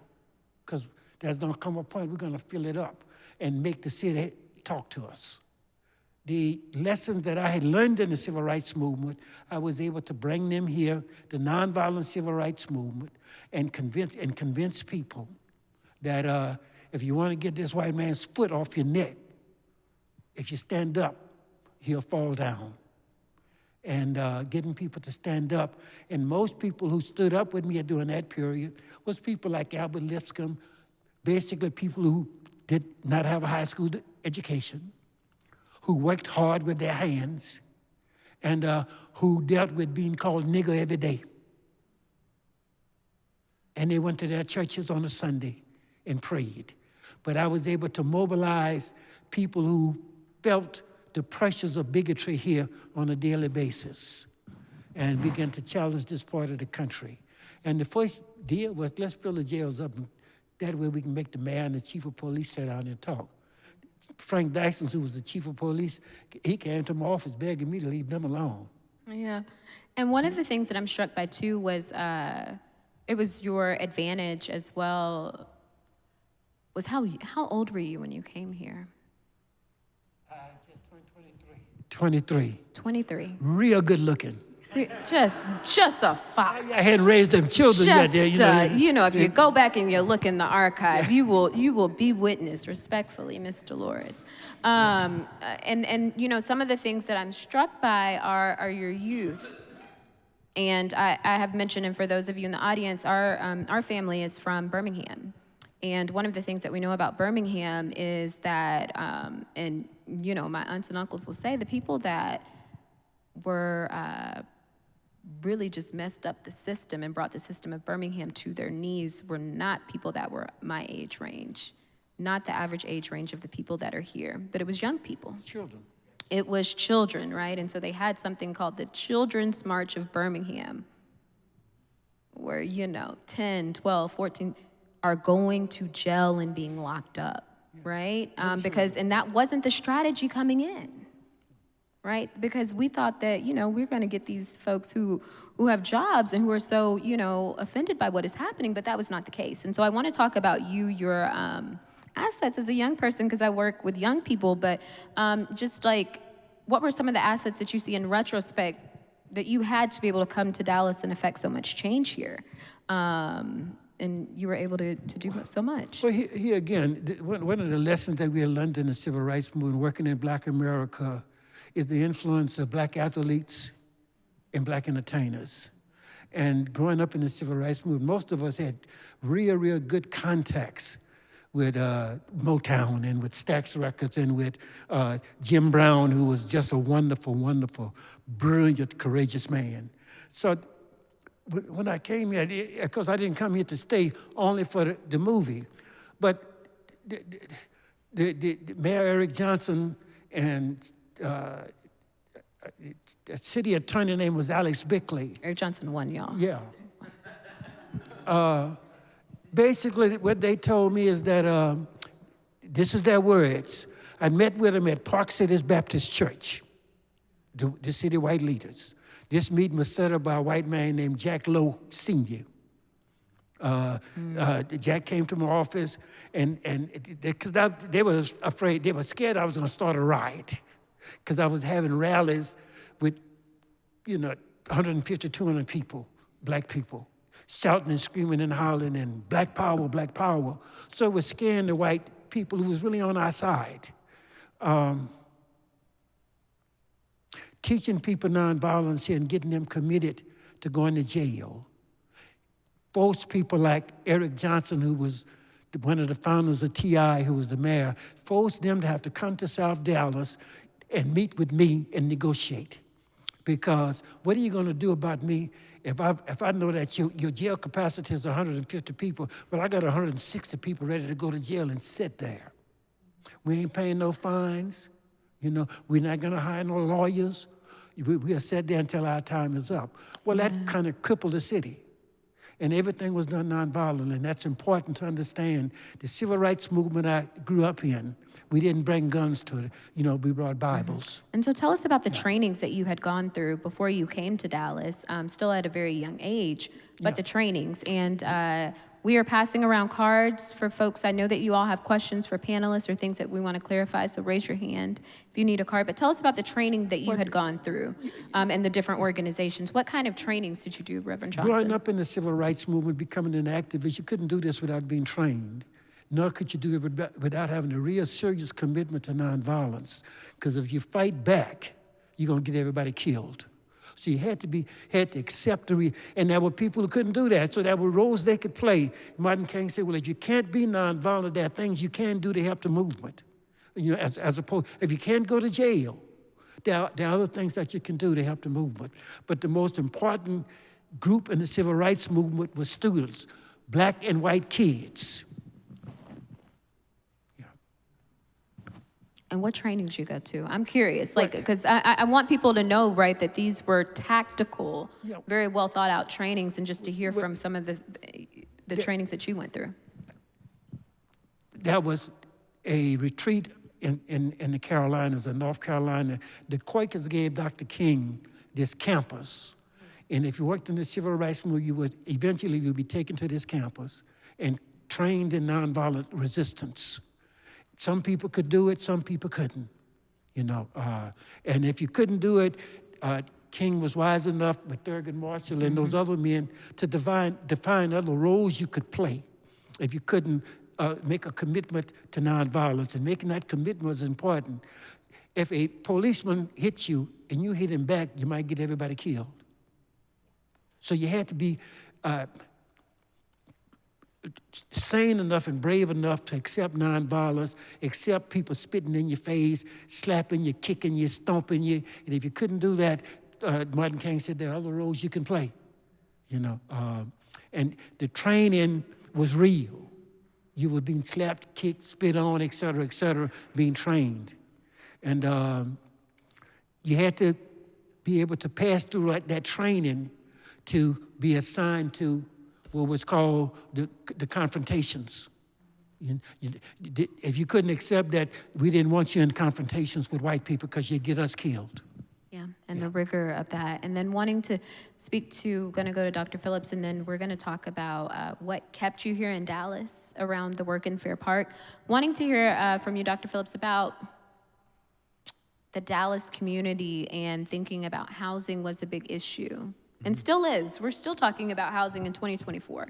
because there's going to come a point we're going to fill it up and make the city talk to us. The lessons that I had learned in the civil rights movement, I was able to bring them here, the nonviolent civil rights movement, and convince people that if you want to get this white man's foot off your neck, if you stand up, he'll fall down. And getting people to stand up. And most people who stood up with me during that period was people like Albert Lipscomb, basically people who did not have a high school education, who worked hard with their hands, and who dealt with being called nigger every day. And they went to their churches on a Sunday and prayed. But I was able to mobilize people who felt the pressures of bigotry here on a daily basis and began to challenge this part of the country. And the first deal was, let's fill the jails up. That way we can make the mayor and the chief of police sit down and talk. Frank Dyson, who was the chief of police, he came to my office begging me to leave them alone. Yeah. And one of the things that I'm struck by, too, was it was your advantage as well, was how old were you when you came here? Just 23. 23. Real good looking. Just a fox. I hadn't raised them children yet. If you go back and you look in the archive, you will be witness, respectfully, Miss Dolores. And some of the things that I'm struck by are your youth. And I have mentioned, and for those of you in the audience, our family is from Birmingham. And one of the things that we know about Birmingham is that, my aunts and uncles will say, the people that were really just messed up the system and brought the system of Birmingham to their knees were not people that were my age range, not the average age range of the people that are here, but it was young people. Children. It was children, right? And so they had something called the Children's March of Birmingham, where, 10, 12, 14 are going to jail and being locked up, right? And that wasn't the strategy coming in. Right? Because we thought that, we're going to get these folks who have jobs and who are so, offended by what is happening, but that was not the case. And so I want to talk about your assets as a young person, because I work with young people, but just like, what were some of the assets that you see in retrospect that you had to be able to come to Dallas and affect so much change here? And you were able to do so much. Well, here again, one of the lessons that we had learned in the civil rights movement, working in Black America, is the influence of Black athletes and Black entertainers. And growing up in the civil rights movement, most of us had real good contacts with Motown and with Stax Records and with Jim Brown, who was just a wonderful, brilliant, courageous man. So when I came here, because I didn't come here to stay only for the movie, but the Mayor Eric Johnson and the city attorney name was Alex Bickley. Eric Johnson won, y'all. Yeah. Basically, what they told me is that, this is their words, I met with them at Park Cities Baptist Church, the city white leaders. This meeting was set up by a white man named Jack Lowe Sr. Jack came to my office, and because they were afraid, they were scared I was going to start a riot, because I was having rallies with, 150, 200 people, Black people, shouting and screaming and hollering and Black power, Black power. So it was scaring the white people who was really on our side. Teaching people nonviolence here and getting them committed to going to jail. Forced people like Eric Johnson, who was one of the founders of TI, who was the mayor, forced them to have to come to South Dallas and meet with me and negotiate. Because what are you going to do about me if I know that your jail capacity is 150 people, but I got 160 people ready to go to jail and sit there? We ain't paying no fines. You know, we're not going to hire no lawyers. We'll sit there until our time is up. Well, that kind of crippled the city. And everything was done nonviolent, and that's important to understand. The civil rights movement I grew up in, we didn't bring guns to it. You know, we brought Bibles. And so tell us about the trainings that you had gone through before you came to Dallas, still at a very young age, but the trainings. And we are passing around cards for folks. I know that you all have questions for panelists or things that we want to clarify, so raise your hand if you need a card. But tell us about the training that you had gone through and the different organizations. What kind of trainings did you do, Reverend Johnson? Growing up in the civil rights movement, becoming an activist, you couldn't do this without being trained. Nor could you do it without having a real serious commitment to nonviolence. Because if you fight back, you're going to get everybody killed. So you had to accept and there were people who couldn't do that. So there were roles they could play. Martin King said, well, if you can't be nonviolent, there are things you can do to help the movement. You know, as opposed, if you can't go to jail, there are other things that you can do to help the movement. But the most important group in the civil rights movement was students, black and white kids. And what training did you go to? I'm curious, like, because I want people to know, right, that these were tactical, very well thought out trainings, and just to hear from some of the trainings that you went through. That was a retreat in the Carolinas, in North Carolina. The Quakers gave Dr. King this campus. And if you worked in the civil rights movement, you would eventually be taken to this campus and trained in nonviolent resistance. Some people could do it, some people couldn't, you know. And if you couldn't do it, King was wise enough with Thurgood Marshall and those other men to define other roles you could play if you couldn't make a commitment to nonviolence. And making that commitment was important. If a policeman hits you and you hit him back, you might get everybody killed. So you had to be sane enough and brave enough to accept nonviolence, accept people spitting in your face, slapping you, kicking you, stomping you. And if you couldn't do that, Martin King said there are other roles you can play, you know. And the training was real. You were being slapped, kicked, spit on, et cetera, being trained. And you had to be able to pass through that training to be assigned to what was called the confrontations. If you couldn't accept that, we didn't want you in confrontations with white people because you'd get us killed. Yeah, and the rigor of that. And then wanting to speak to, going to go to Dr. Phillips, and then we're going to talk about what kept you here in Dallas around the work in Fair Park. Wanting to hear from you, Dr. Phillips, about the Dallas community and thinking about housing was a big issue. And still is. We're still talking about housing in 2024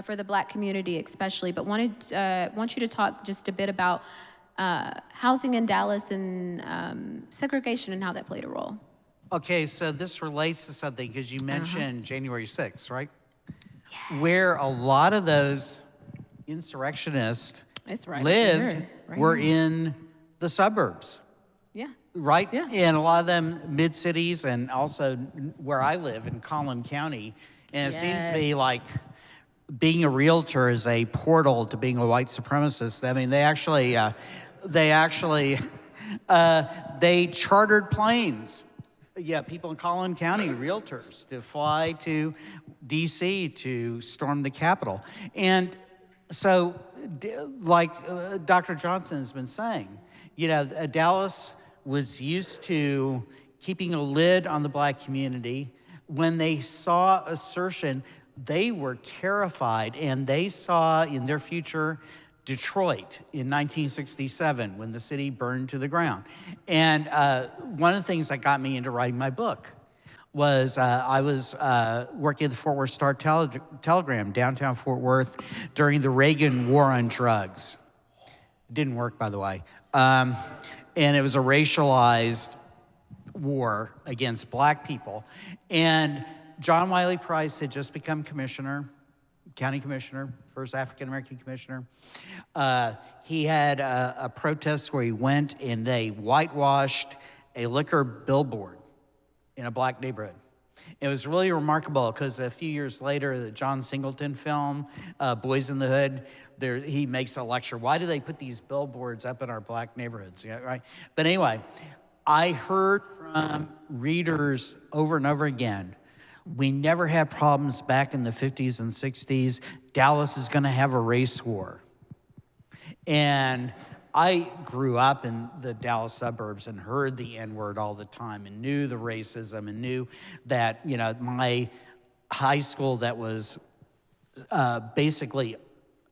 for the Black community especially, but want you to talk just a bit about housing in Dallas and segregation and how that played a role. Okay, so this relates to something because you mentioned January 6th, right? Yes. Where a lot of those insurrectionists lived were in the suburbs. Yeah. Right? Yeah. And a lot of them mid-cities and also where I live in Collin County. And it seems to me like being a realtor is a portal to being a white supremacist. I mean, they chartered planes. Yeah, people in Collin County, realtors, to fly to D.C. to storm the Capitol. And so, like Dr. Johnson has been saying, you know, Dallas was used to keeping a lid on the Black community. When they saw assertion, they were terrified, and they saw in their future Detroit in 1967 when the city burned to the ground. And one of the things that got me into writing my book was I was working at the Fort Worth Star-Telegram, downtown Fort Worth, during the Reagan war on drugs. It didn't work, by the way. And it was a racialized war against Black people. And John Wiley Price had just become commissioner, county commissioner, first African-American commissioner. He had a protest where he went and they whitewashed a liquor billboard in a black neighborhood. It was really remarkable because a few years later, the John Singleton film, Boys in the Hood, he makes a lecture. Why do they put these billboards up in our black neighborhoods? Yeah, right? But anyway, I heard from readers over and over again, we never had problems back in the 50s and 60s. Dallas is going to have a race war. And I grew up in the Dallas suburbs and heard the N-word all the time and knew the racism and knew that, you know, my high school that was basically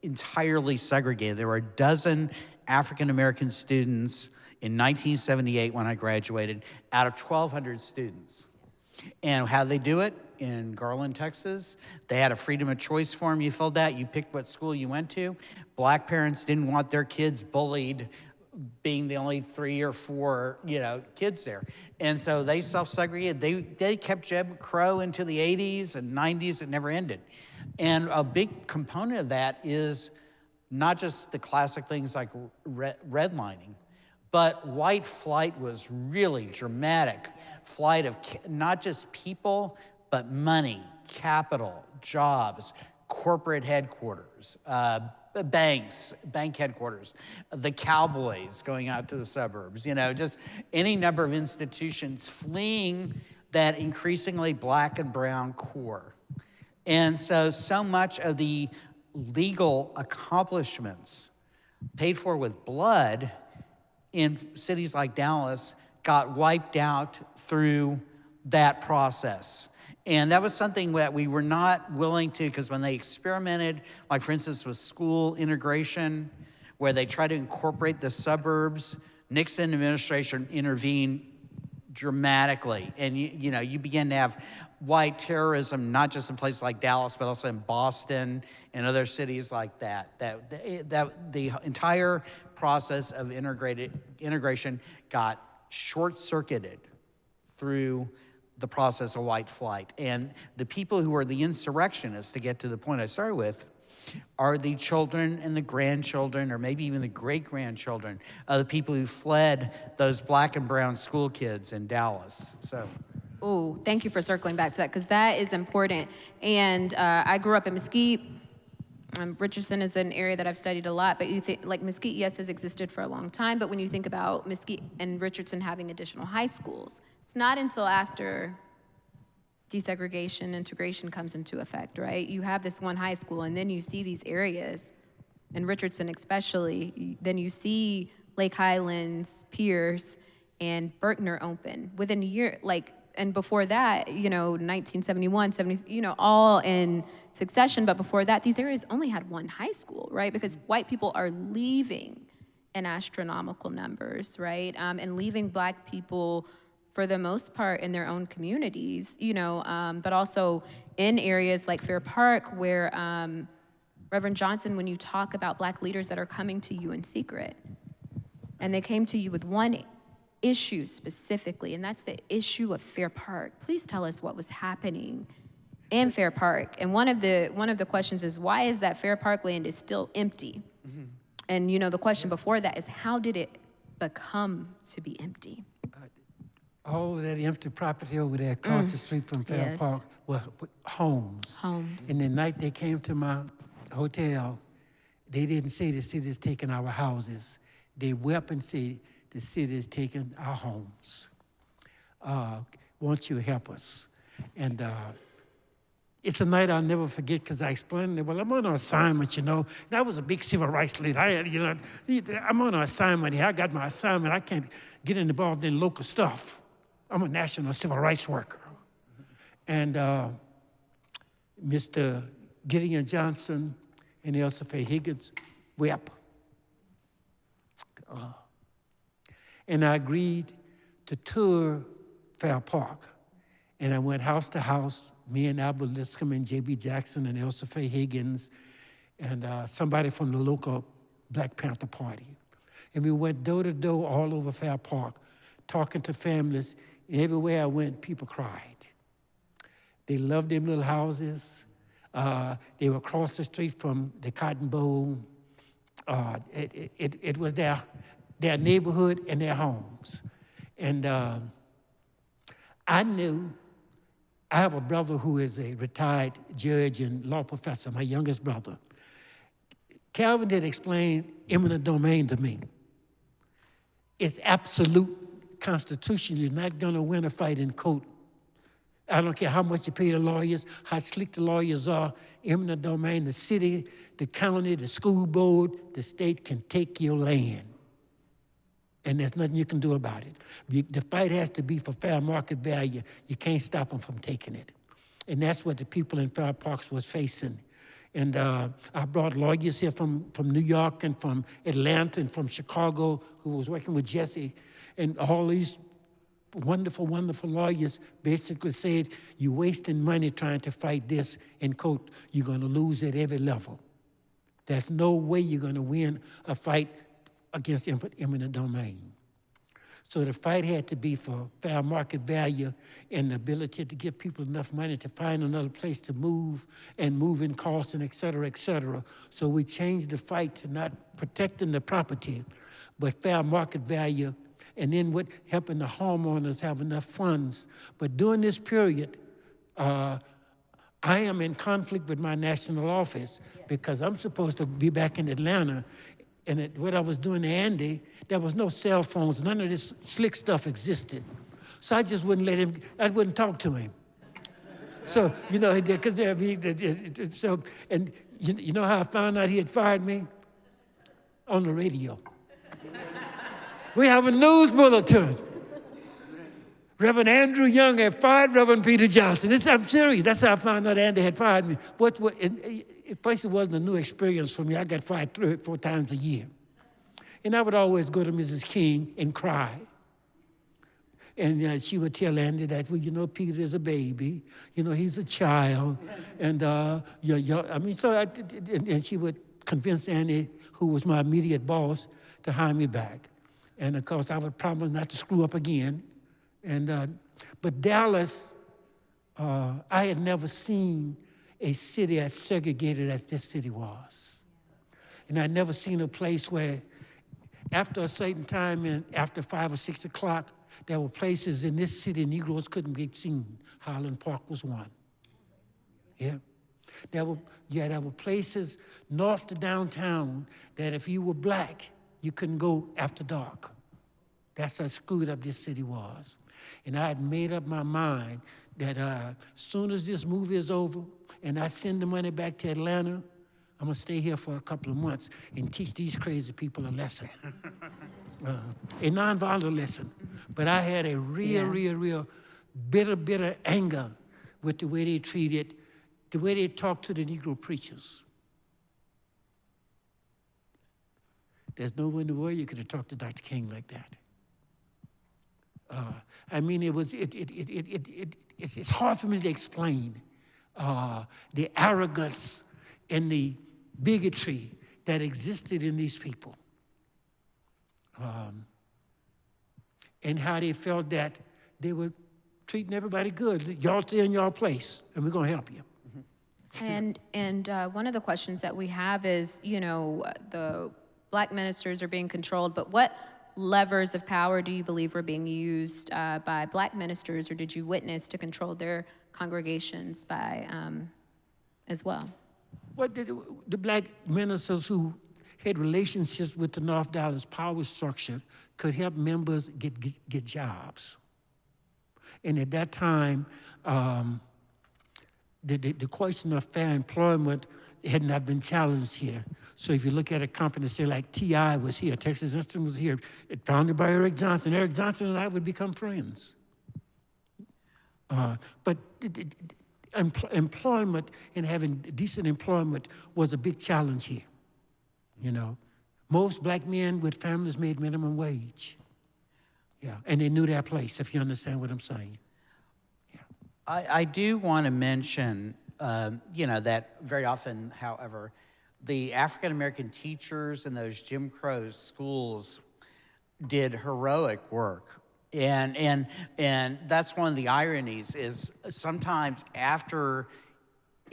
entirely segregated. There were a dozen African-American students in 1978 when I graduated out of 1,200 students. And how they do it? In Garland, Texas, they had a freedom of choice form you filled out. You picked what school you went to. Black parents didn't want their kids bullied being the only 3 or 4, you know, kids there. And so they self-segregated. They kept Jim Crow into the 80s and 90s. It never ended. And a big component of that is not just the classic things like redlining, but white flight was really dramatic. Flight of not just people, but money, capital, jobs, corporate headquarters, bank headquarters, the cowboys going out to the suburbs, you know, just any number of institutions fleeing that increasingly black and brown core. And so much of the legal accomplishments paid for with blood in cities like Dallas got wiped out through that process. And that was something that we were not willing to, because when they experimented, like for instance with school integration, where they tried to incorporate the suburbs, Nixon administration intervened dramatically. And you begin to have white terrorism, not just in places like Dallas, but also in Boston and other cities like that. That the entire process of integration got short-circuited through the process of white flight. And the people who are the insurrectionists, to get to the point I started with, are the children and the grandchildren, or maybe even the great-grandchildren of the people who fled those black and brown school kids in Dallas. So. Oh, thank you for circling back to that, because that is important. And I grew up in Mesquite. Richardson is an area that I've studied a lot, but you think, like Mesquite, yes, has existed for a long time, but when you think about Mesquite and Richardson having additional high schools, it's not until after desegregation, integration comes into effect, right? You have this one high school, and then you see these areas, and Richardson especially, then you see Lake Highlands, Pierce, and Berkner open within a year, and before that, 1971, 70, all in succession, but before that, these areas only had one high school, right? Because white people are leaving in astronomical numbers, right? And leaving black people, for the most part, in their own communities, but also in areas like Fair Park, where Reverend Johnson, when you talk about black leaders that are coming to you in secret, and they came to you with one issue specifically, and that's the issue of Fair Park. Please tell us what was happening in Fair Park. And one of the questions is, why is that Fair Park land is still empty? Mm-hmm. And the question before that is, how did it become to be empty? All of that empty property over there across the street from Fair Park were homes. And the night they came to my hotel, they didn't say the city's taking our houses. They wept and said, the city is taking our homes. Won't you help us? And it's a night I'll never forget, because I explained it. Well, I'm on an assignment, And I was a big civil rights leader. I'm on an assignment here. I got my assignment. I can't get involved in local stuff. I'm a national civil rights worker. And Mr. Gideon Johnson and Elsa Faye Higgins wept. And I agreed to tour Fair Park. And I went house to house, me and Albert Liscombe and J.B. Jackson and Elsa Faye Higgins and somebody from the local Black Panther Party. And we went door to door all over Fair Park, talking to families. And everywhere I went, people cried. They loved them little houses. They were across the street from the Cotton Bowl. It was their neighborhood and their homes. And I have a brother who is a retired judge and law professor, my youngest brother. Calvin had explained eminent domain to me. It's absolute constitution. You're not going to win a fight in court. I don't care how much you pay the lawyers, how slick the lawyers are. Eminent domain, the city, the county, the school board, the state can take your land. And there's nothing you can do about it. The fight has to be for fair market value. You can't stop them from taking it. And that's what the people in Fair Parks was facing. And I brought lawyers here from New York and from Atlanta and from Chicago who was working with Jesse. And all these wonderful, wonderful lawyers basically said, you're wasting money trying to fight this in court. You're going to lose at every level. There's no way you're going to win a fight against eminent domain. So the fight had to be for fair market value and the ability to give people enough money to find another place to move and moving costs and et cetera, et cetera. So we changed the fight to not protecting the property, but fair market value, and then what helping the homeowners have enough funds. But during this period, I am in conflict with my national office because I'm supposed to be back in Atlanta. And what I was doing to Andy, there was no cell phones. None of this slick stuff existed. So I just wouldn't let him, I wouldn't talk to him. So, you know, because so, and you know how I found out he had fired me? On the radio. We have a news bulletin. Reverend Andrew Young had fired Reverend Peter Johnson. I'm serious. That's how I found out Andy had fired me. It wasn't a new experience for me. I got fired 3 or 4 times a year. And I would always go to Mrs. King and cry. And she would tell Andy that, well, you know, Peter is a baby. You know, he's a child. And, and she would convince Andy, who was my immediate boss, to hire me back. And, of course, I would promise not to screw up again. And but Dallas, I had never seen a city as segregated as this city was. And I'd never seen a place where after a certain time, and after 5 or 6 o'clock, there were places in this city Negroes couldn't be seen. Highland Park was one. Yeah. There were places north to downtown that if you were black, you couldn't go after dark. That's how screwed up this city was. And I had made up my mind that as soon as this movie is over and I send the money back to Atlanta, I'm going to stay here for a couple of months and teach these crazy people a lesson. A nonviolent lesson. But I had a real bitter anger with the way they treated, the way they talked to the Negro preachers. There's no way in the world you could have talked to Dr. King like that. I mean, it's hard for me to explain the arrogance and the bigotry that existed in these people. And how they felt that they were treating everybody good. Y'all stay in your place, and we're going to help you. And one of the questions that we have is, you know, the black ministers are being controlled, but what levers of power do you believe were being used by black ministers, or did you witness to control their congregations by as well? Well, the black ministers who had relationships with the North Dallas power structure could help members get jobs. And at that time, the question of fair employment had not been challenged here. So if you look at a company, say like TI was here, Texas Instruments was here, founded by Eric Johnson. Eric Johnson and I would become friends. But employment and having decent employment was a big challenge here. You know, most black men with families made minimum wage. Yeah, and they knew their place, if you understand what I'm saying. Yeah. I do want to mention, you know, that very often, however, the African-American teachers in those Jim Crow schools did heroic work. And that's one of the ironies is sometimes after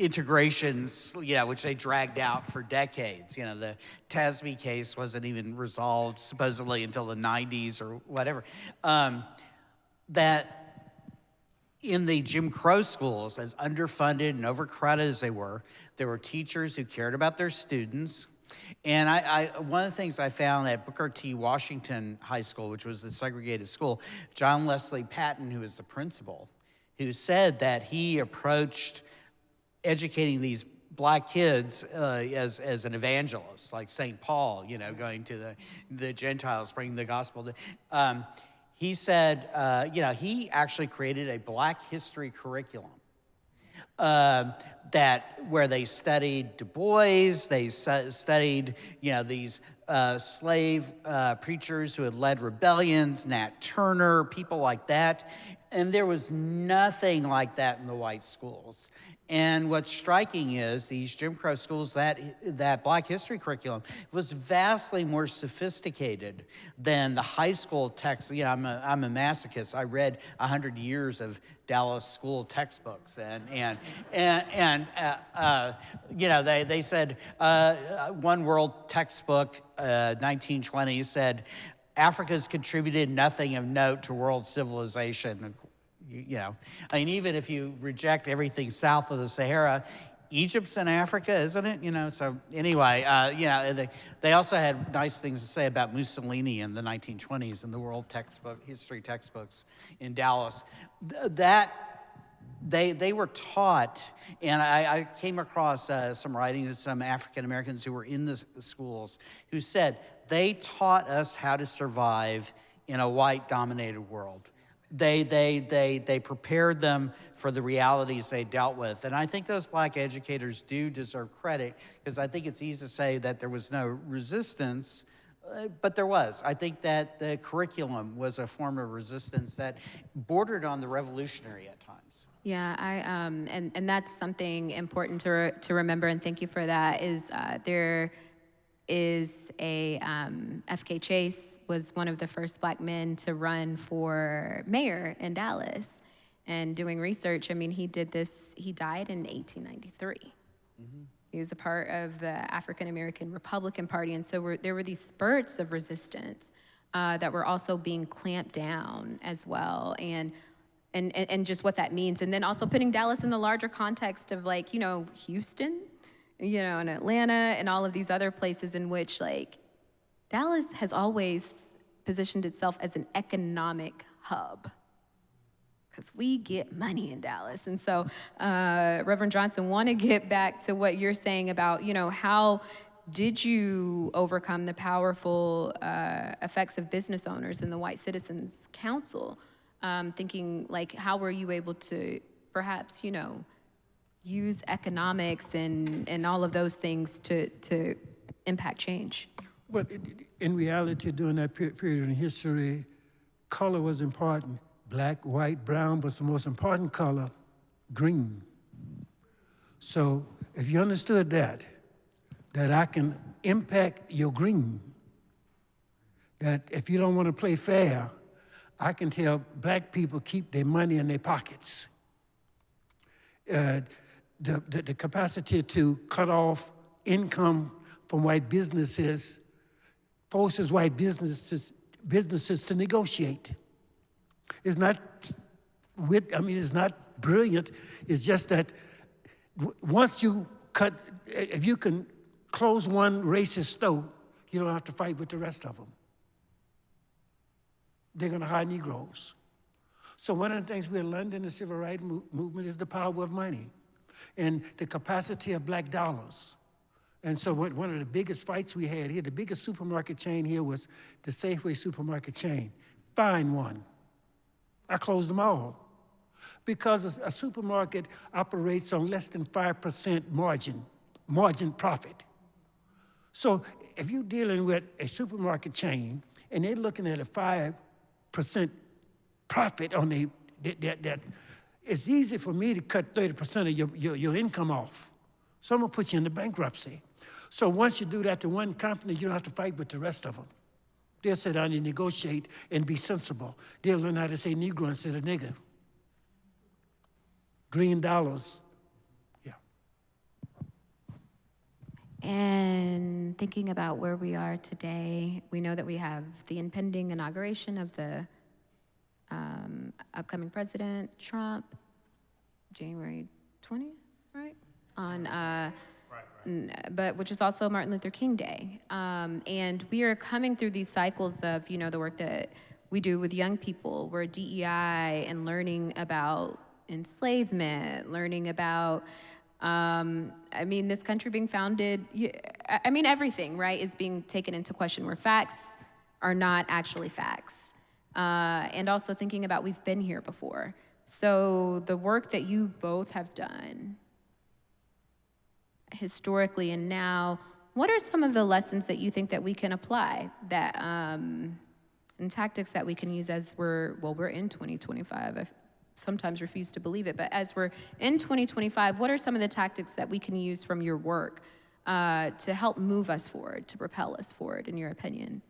integrations, which they dragged out for decades. The Tasby case wasn't even resolved supposedly until the 90s or whatever. That in the Jim Crow schools, as underfunded and overcrowded as they were, there were teachers who cared about their students. And one of the things I found at Booker T. Washington High School, which was the segregated school, John Leslie Patton, who was the principal, who said that he approached educating these black kids as an evangelist, like St. Paul, going to the Gentiles, bringing the gospel. He said, he actually created a Black history curriculum where they studied Du Bois, they studied, these slave preachers who had led rebellions, Nat Turner, people like that. And there was nothing like that in the white schools. And what's striking is these Jim Crow schools, that Black history curriculum was vastly more sophisticated than the high school text. I'm a masochist. I read 100 years of Dallas school textbooks, and they said one world textbook, 1920, said Africa's contributed nothing of note to world civilization. Even if you reject everything south of the Sahara, Egypt's in Africa, isn't it? So anyway, they also had nice things to say about Mussolini in the 1920s in the world history textbooks in Dallas. That they were taught, and I came across some writings of some African Americans who were in the schools who said they taught us how to survive in a white-dominated world. They prepared them for the realities they dealt with. And I think those Black educators do deserve credit, because I think it's easy to say that there was no resistance, but there was. I think that the curriculum was a form of resistance that bordered on the revolutionary at times. Yeah, and that's something important to remember, and thank you for that, is there is F.K. Chase was one of the first Black men to run for mayor in Dallas. And doing research, he did this, he died in 1893. Mm-hmm. He was a part of the African American Republican Party. And so there were these spurts of resistance that were also being clamped down as well. And just what that means. And then also putting Dallas in the larger context of Houston, and Atlanta and all of these other places in which Dallas has always positioned itself as an economic hub, because we get money in Dallas. And so Reverend Johnson, want to get back to what you're saying about, how did you overcome the powerful effects of business owners in the White Citizens Council? Thinking how were you able to perhaps, use economics and all of those things to impact change? But in reality, during that period in history, color was important. Black, white, brown, but the most important color, green. So if you understood that I can impact your green, that if you don't want to play fair, I can tell Black people keep their money in their pockets. The capacity to cut off income from white businesses forces white businesses to negotiate. It's not it's not brilliant. It's just that once you if you can close one racist store, you don't have to fight with the rest of them. They're going to hire Negroes. So one of the things we learned in the civil rights movement is the power of money and the capacity of Black dollars. And so one of the biggest fights we had here, the biggest supermarket chain here was the Safeway supermarket chain. Fine one. I closed them all. Because a supermarket operates on less than 5% margin profit. So if you're dealing with a supermarket chain and they're looking at a 5% profit on that, it's easy for me to cut 30% of your income off. So I'm gonna put you into bankruptcy. So once you do that to one company, you don't have to fight with the rest of them. They'll sit down and negotiate and be sensible. They'll learn how to say Negro instead of nigger. Green dollars, yeah. And thinking about where we are today, we know that we have the impending inauguration of the upcoming president, Trump, January 20th, right? But which is also Martin Luther King Day. And we are coming through these cycles of, the work that we do with young people. We're DEI and learning about enslavement, learning about, this country being founded, everything, right, is being taken into question where facts are not actually facts. And also thinking about we've been here before. So the work that you both have done historically and now, what are some of the lessons that you think that we can apply that and tactics that we can use as we're in 2025? I sometimes refuse to believe it, but as we're in 2025, what are some of the tactics that we can use from your work to help move us forward, to propel us forward, in your opinion?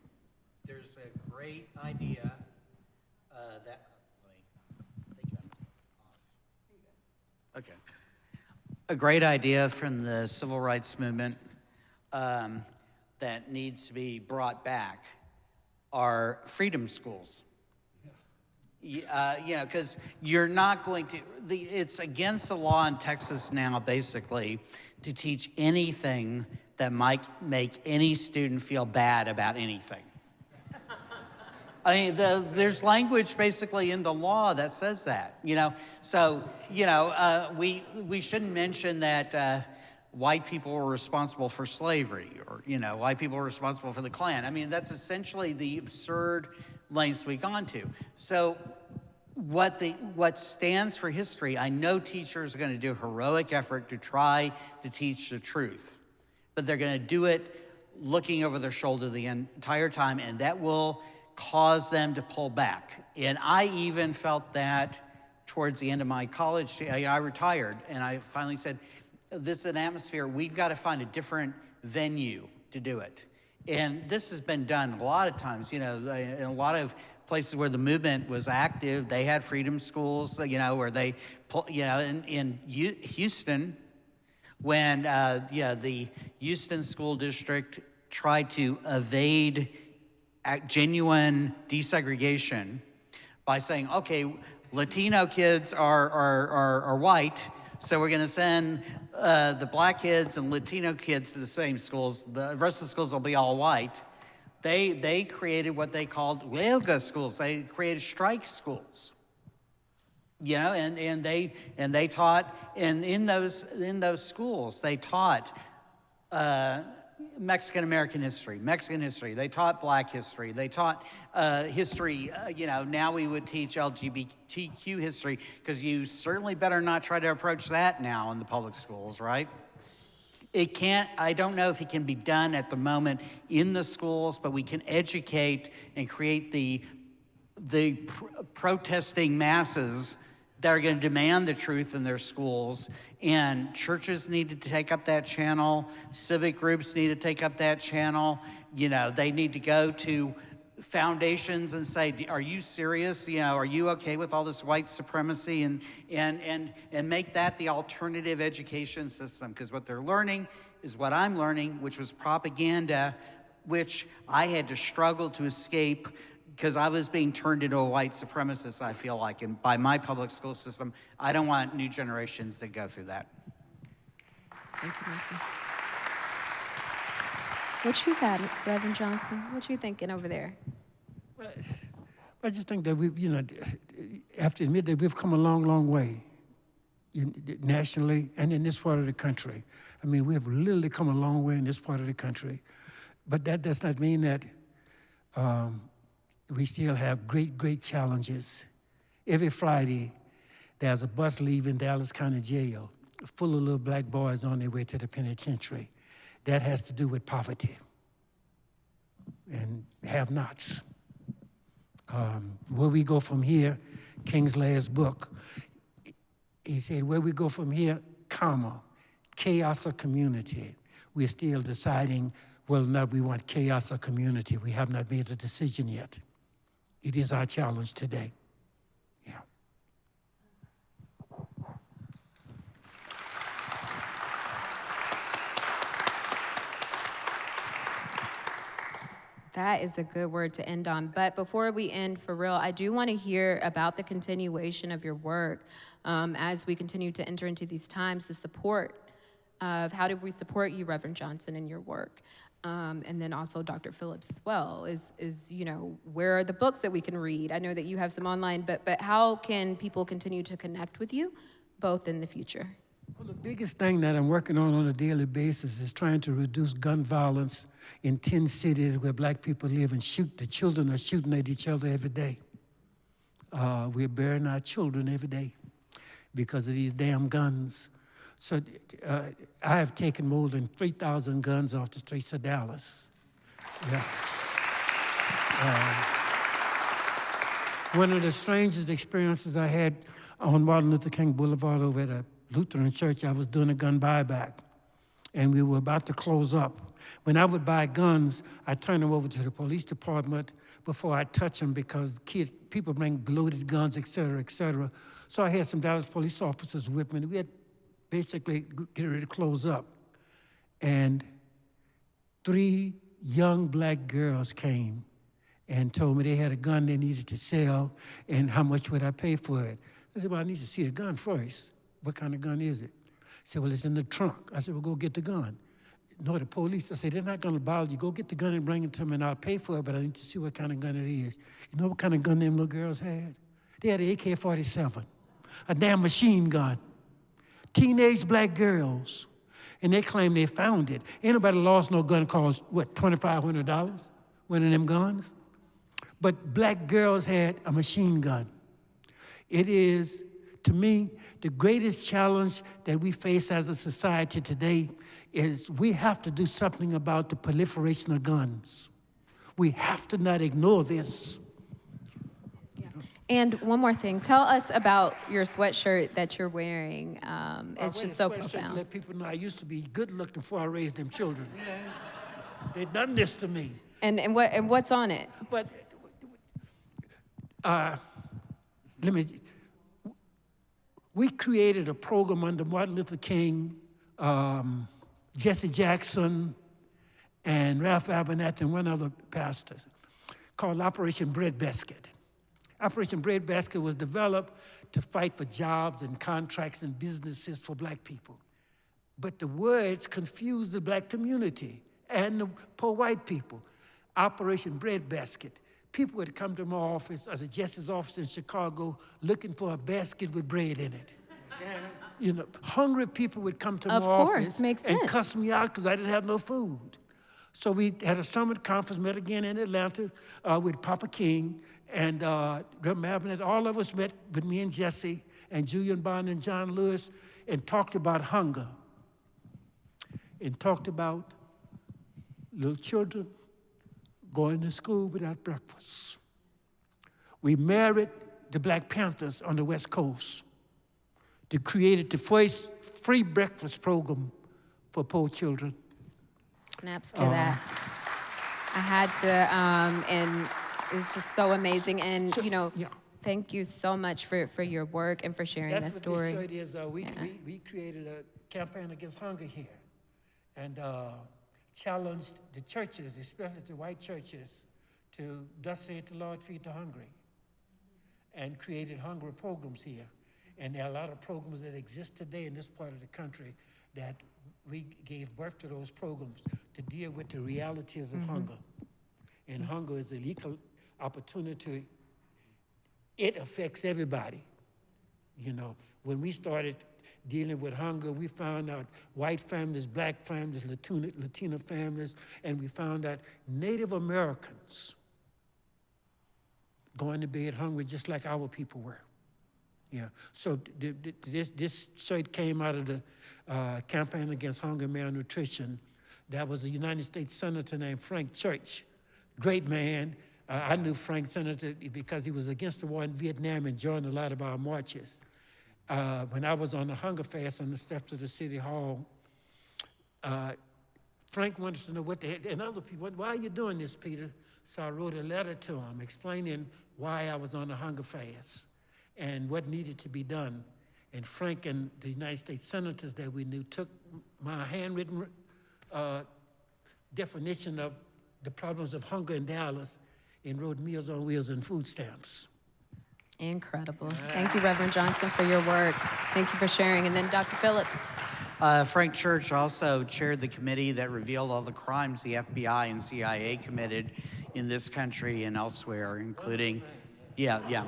There's a great idea that, okay. A great idea from the civil rights movement that needs to be brought back are freedom schools. Because you're not going to, it's against the law in Texas now, basically, to teach anything that might make any student feel bad about anything. There's language basically in the law that says that, So, we shouldn't mention that white people were responsible for slavery or, white people were responsible for the Klan. That's essentially the absurd lengths we've gone to. So what stands for history, I know teachers are going to do a heroic effort to try to teach the truth, but they're going to do it looking over their shoulder the entire time, and that will cause them to pull back. And I even felt that towards the end of my college. I retired, and I finally said, this is an atmosphere, we've got to find a different venue to do it. And this has been done a lot of times, in a lot of places where the movement was active, they had freedom schools, where they, in Houston, when the Houston School District tried to evade genuine desegregation by saying, okay, Latino kids are white, so we're going to send the black kids and Latino kids to the same schools. The rest of the schools will be all white. They created what they called huelga schools. They created strike schools. And they taught, and in those schools they taught Mexican American history, Mexican history. They taught black history. They taught history, now we would teach LGBTQ history, because you certainly better not try to approach that now in the public schools, right? I don't know if it can be done at the moment in the schools, but we can educate and create the protesting masses that are going to demand the truth in their schools. And churches need to take up that channel. Civic groups need to take up that channel. They need to go to foundations and say, are you serious? Are you okay with all this white supremacy? And make that the alternative education system. Because what they're learning is what I'm learning, which was propaganda, which I had to struggle to escape because I was being turned into a white supremacist, I feel like, and by my public school system. I don't want new generations to go through that. Thank you, Matthew. What you got, Reverend Johnson? What you thinking over there? Well, I just think that we, have to admit that we've come a long, long way nationally and in this part of the country. We have literally come a long way in this part of the country. But that does not mean that we still have great, great challenges. Every Friday, there's a bus leaving Dallas County Jail full of little black boys on their way to the penitentiary. That has to do with poverty and have-nots. Where we go from here, King's last book, he said, where we go from here, chaos or community. We're still deciding whether or not we want chaos or community. We have not made a decision yet. It is our challenge today. Yeah. That is a good word to end on. But before we end, for real, I do want to hear about the continuation of your work as we continue to enter into these times, the support of how do we support you, Reverend Johnson, in your work. And then also Dr. Phillips as well, is where are the books that we can read? I know that you have some online, but how can people continue to connect with you, both in the future? Well, the biggest thing that I'm working on a daily basis is trying to reduce gun violence in 10 cities where black people live and the children are shooting at each other every day. We're burying our children every day because of these damn guns. So I have taken more than 3,000 guns off the streets of Dallas. Yeah. One of the strangest experiences I had on Martin Luther King Boulevard over at a Lutheran church, I was doing a gun buyback, and we were about to close up. When I would buy guns, I turn them over to the police department before I touch them because people bring loaded guns, et cetera, et cetera. So I had some Dallas police officers with me. We had basically get ready to close up. And 3 young black girls came and told me they had a gun they needed to sell and how much would I pay for it. I said, well, I need to see the gun first. What kind of gun is it? He said, well, it's in the trunk. I said, well, go get the gun. No, the police, I said, they're not going to bother you. Go get the gun and bring it to me and I'll pay for it, but I need to see what kind of gun it is. You know what kind of gun them little girls had? They had an AK-47, a damn machine gun. Teenage black girls. And they claim they found it. Ain't nobody lost no gun cost, what, $2,500? One of them guns? But black girls had a machine gun. It is, to me, the greatest challenge that we face as a society today is we have to do something about the proliferation of guns. We have to not ignore this. And one more thing, tell us about your sweatshirt that you're wearing. It's just so profound. Let people know I used to be good looking before I raised them children. They've done this to me. And what's on it? But we created a program under Martin Luther King, Jesse Jackson, and Ralph Abernathy and one other pastor called Operation Breadbasket. Operation Breadbasket was developed to fight for jobs and contracts and businesses for black people. But the words confused the black community and the poor white people. Operation Breadbasket. People would come to my office, or the justice office in Chicago, looking for a basket with bread in it. You know, hungry people would come to my office and cuss me out because I didn't have no food. So we had a summit conference, met again in Atlanta with Papa King and Reverend Abernathy. All of us met with me and Jesse and Julian Bond and John Lewis and talked about hunger and talked about little children going to school without breakfast. We married the Black Panthers on the West Coast to create the first free breakfast program for poor children. Snaps to that. I had to, and it's just so amazing. And, thank you so much for your work and for sharing that story. That's what this shirt is. We created a campaign against hunger here and challenged the churches, especially the white churches, to thus saith the Lord, feed the hungry, and created hunger programs here. And there are a lot of programs that exist today in this part of the country that we gave birth to those programs to deal with the realities of hunger. And hunger is an equal opportunity. It affects everybody. You know, when we started dealing with hunger, we found out white families, black families, Latino families, and we found out Native Americans going to bed hungry just like our people were. Yeah, so this shirt came out of the campaign against hunger and malnutrition. That was a United States Senator named Frank Church, great man. I knew Frank Senator because he was against the war in Vietnam and joined a lot of our marches. When I was on the hunger fast on the steps of the City Hall, Frank wanted to know what and other people, why are you doing this, Peter? So I wrote a letter to him explaining why I was on the hunger fast and what needed to be done. And Frank and the United States senators that we knew took my handwritten definition of the problems of hunger in Dallas and wrote Meals on Wheels and food stamps. Incredible. Thank you, Reverend Johnson, for your work. Thank you for sharing. And then Dr. Phillips. Frank Church also chaired the committee that revealed all the crimes the FBI and CIA committed in this country and elsewhere, including, yeah.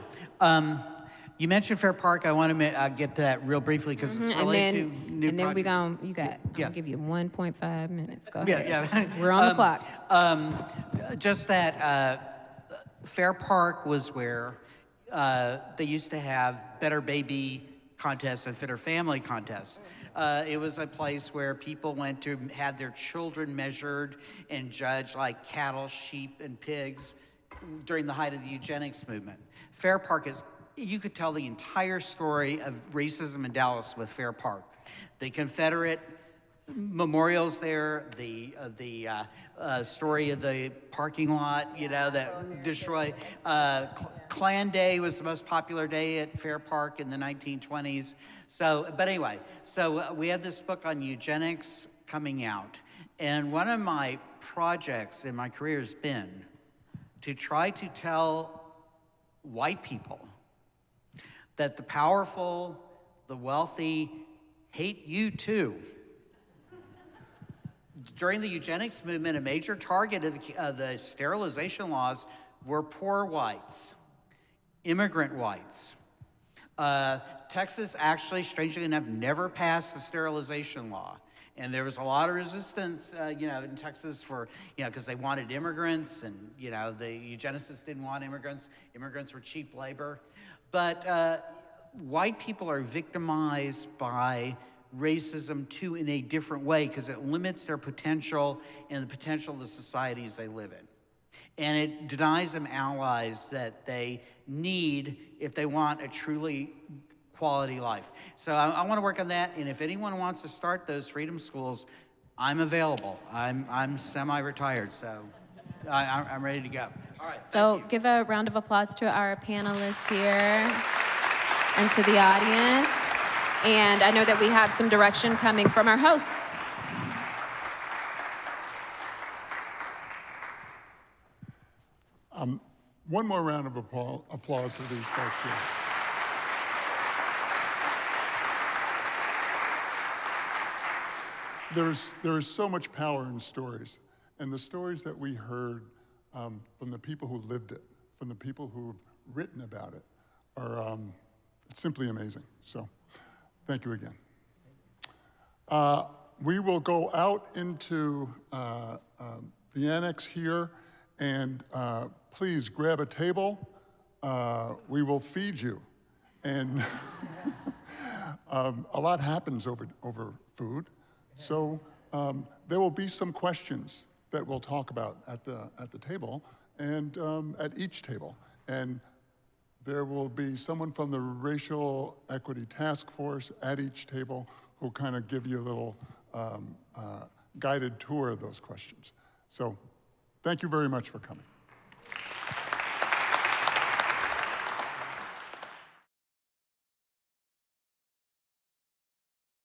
You mentioned Fair Park. I want to get to that real briefly because it's related to new And then project. I'm gonna give you 1.5 minutes. Go ahead. Yeah. We're on the clock. Just that Fair Park was where they used to have better baby contests and fitter family contests. It was a place where people went to have their children measured and judged like cattle, sheep, and pigs during the height of the eugenics movement. Fair Park is, you could tell the entire story of racism in Dallas with Fair Park. The Confederate memorials there, the story of the parking lot, that destroyed. Klan Day was the most popular day at Fair Park in the 1920s. But anyway, we have this book on eugenics coming out. And one of my projects in my career has been to try to tell white people that the powerful, the wealthy hate you too. During the eugenics movement, a major target of the sterilization laws were poor whites, immigrant whites. Texas actually, strangely enough, never passed the sterilization law. And there was a lot of resistance, in Texas for, because they wanted immigrants, and, the eugenicists didn't want immigrants. Immigrants were cheap labor. But white people are victimized by racism too in a different way because it limits their potential and the potential of the societies they live in. And it denies them allies that they need if they want a truly quality life. So I want to work on that, and if anyone wants to start those freedom schools, I'm available. I'm semi-retired, so I'm ready to go. All right. So give a round of applause to our panelists here and to the audience. And I know that we have some direction coming from our hosts. One more round of applause for these folks here. There is so much power in stories, and the stories that we heard from the people who lived it, from the people who've written about it, are simply amazing. So, thank you again. We will go out into the annex here, and please grab a table. We will feed you, and a lot happens over food. So there will be some questions that we'll talk about at the table and at each table. And there will be someone from the Racial Equity Task Force at each table who'll kind of give you a little guided tour of those questions. So thank you very much for coming.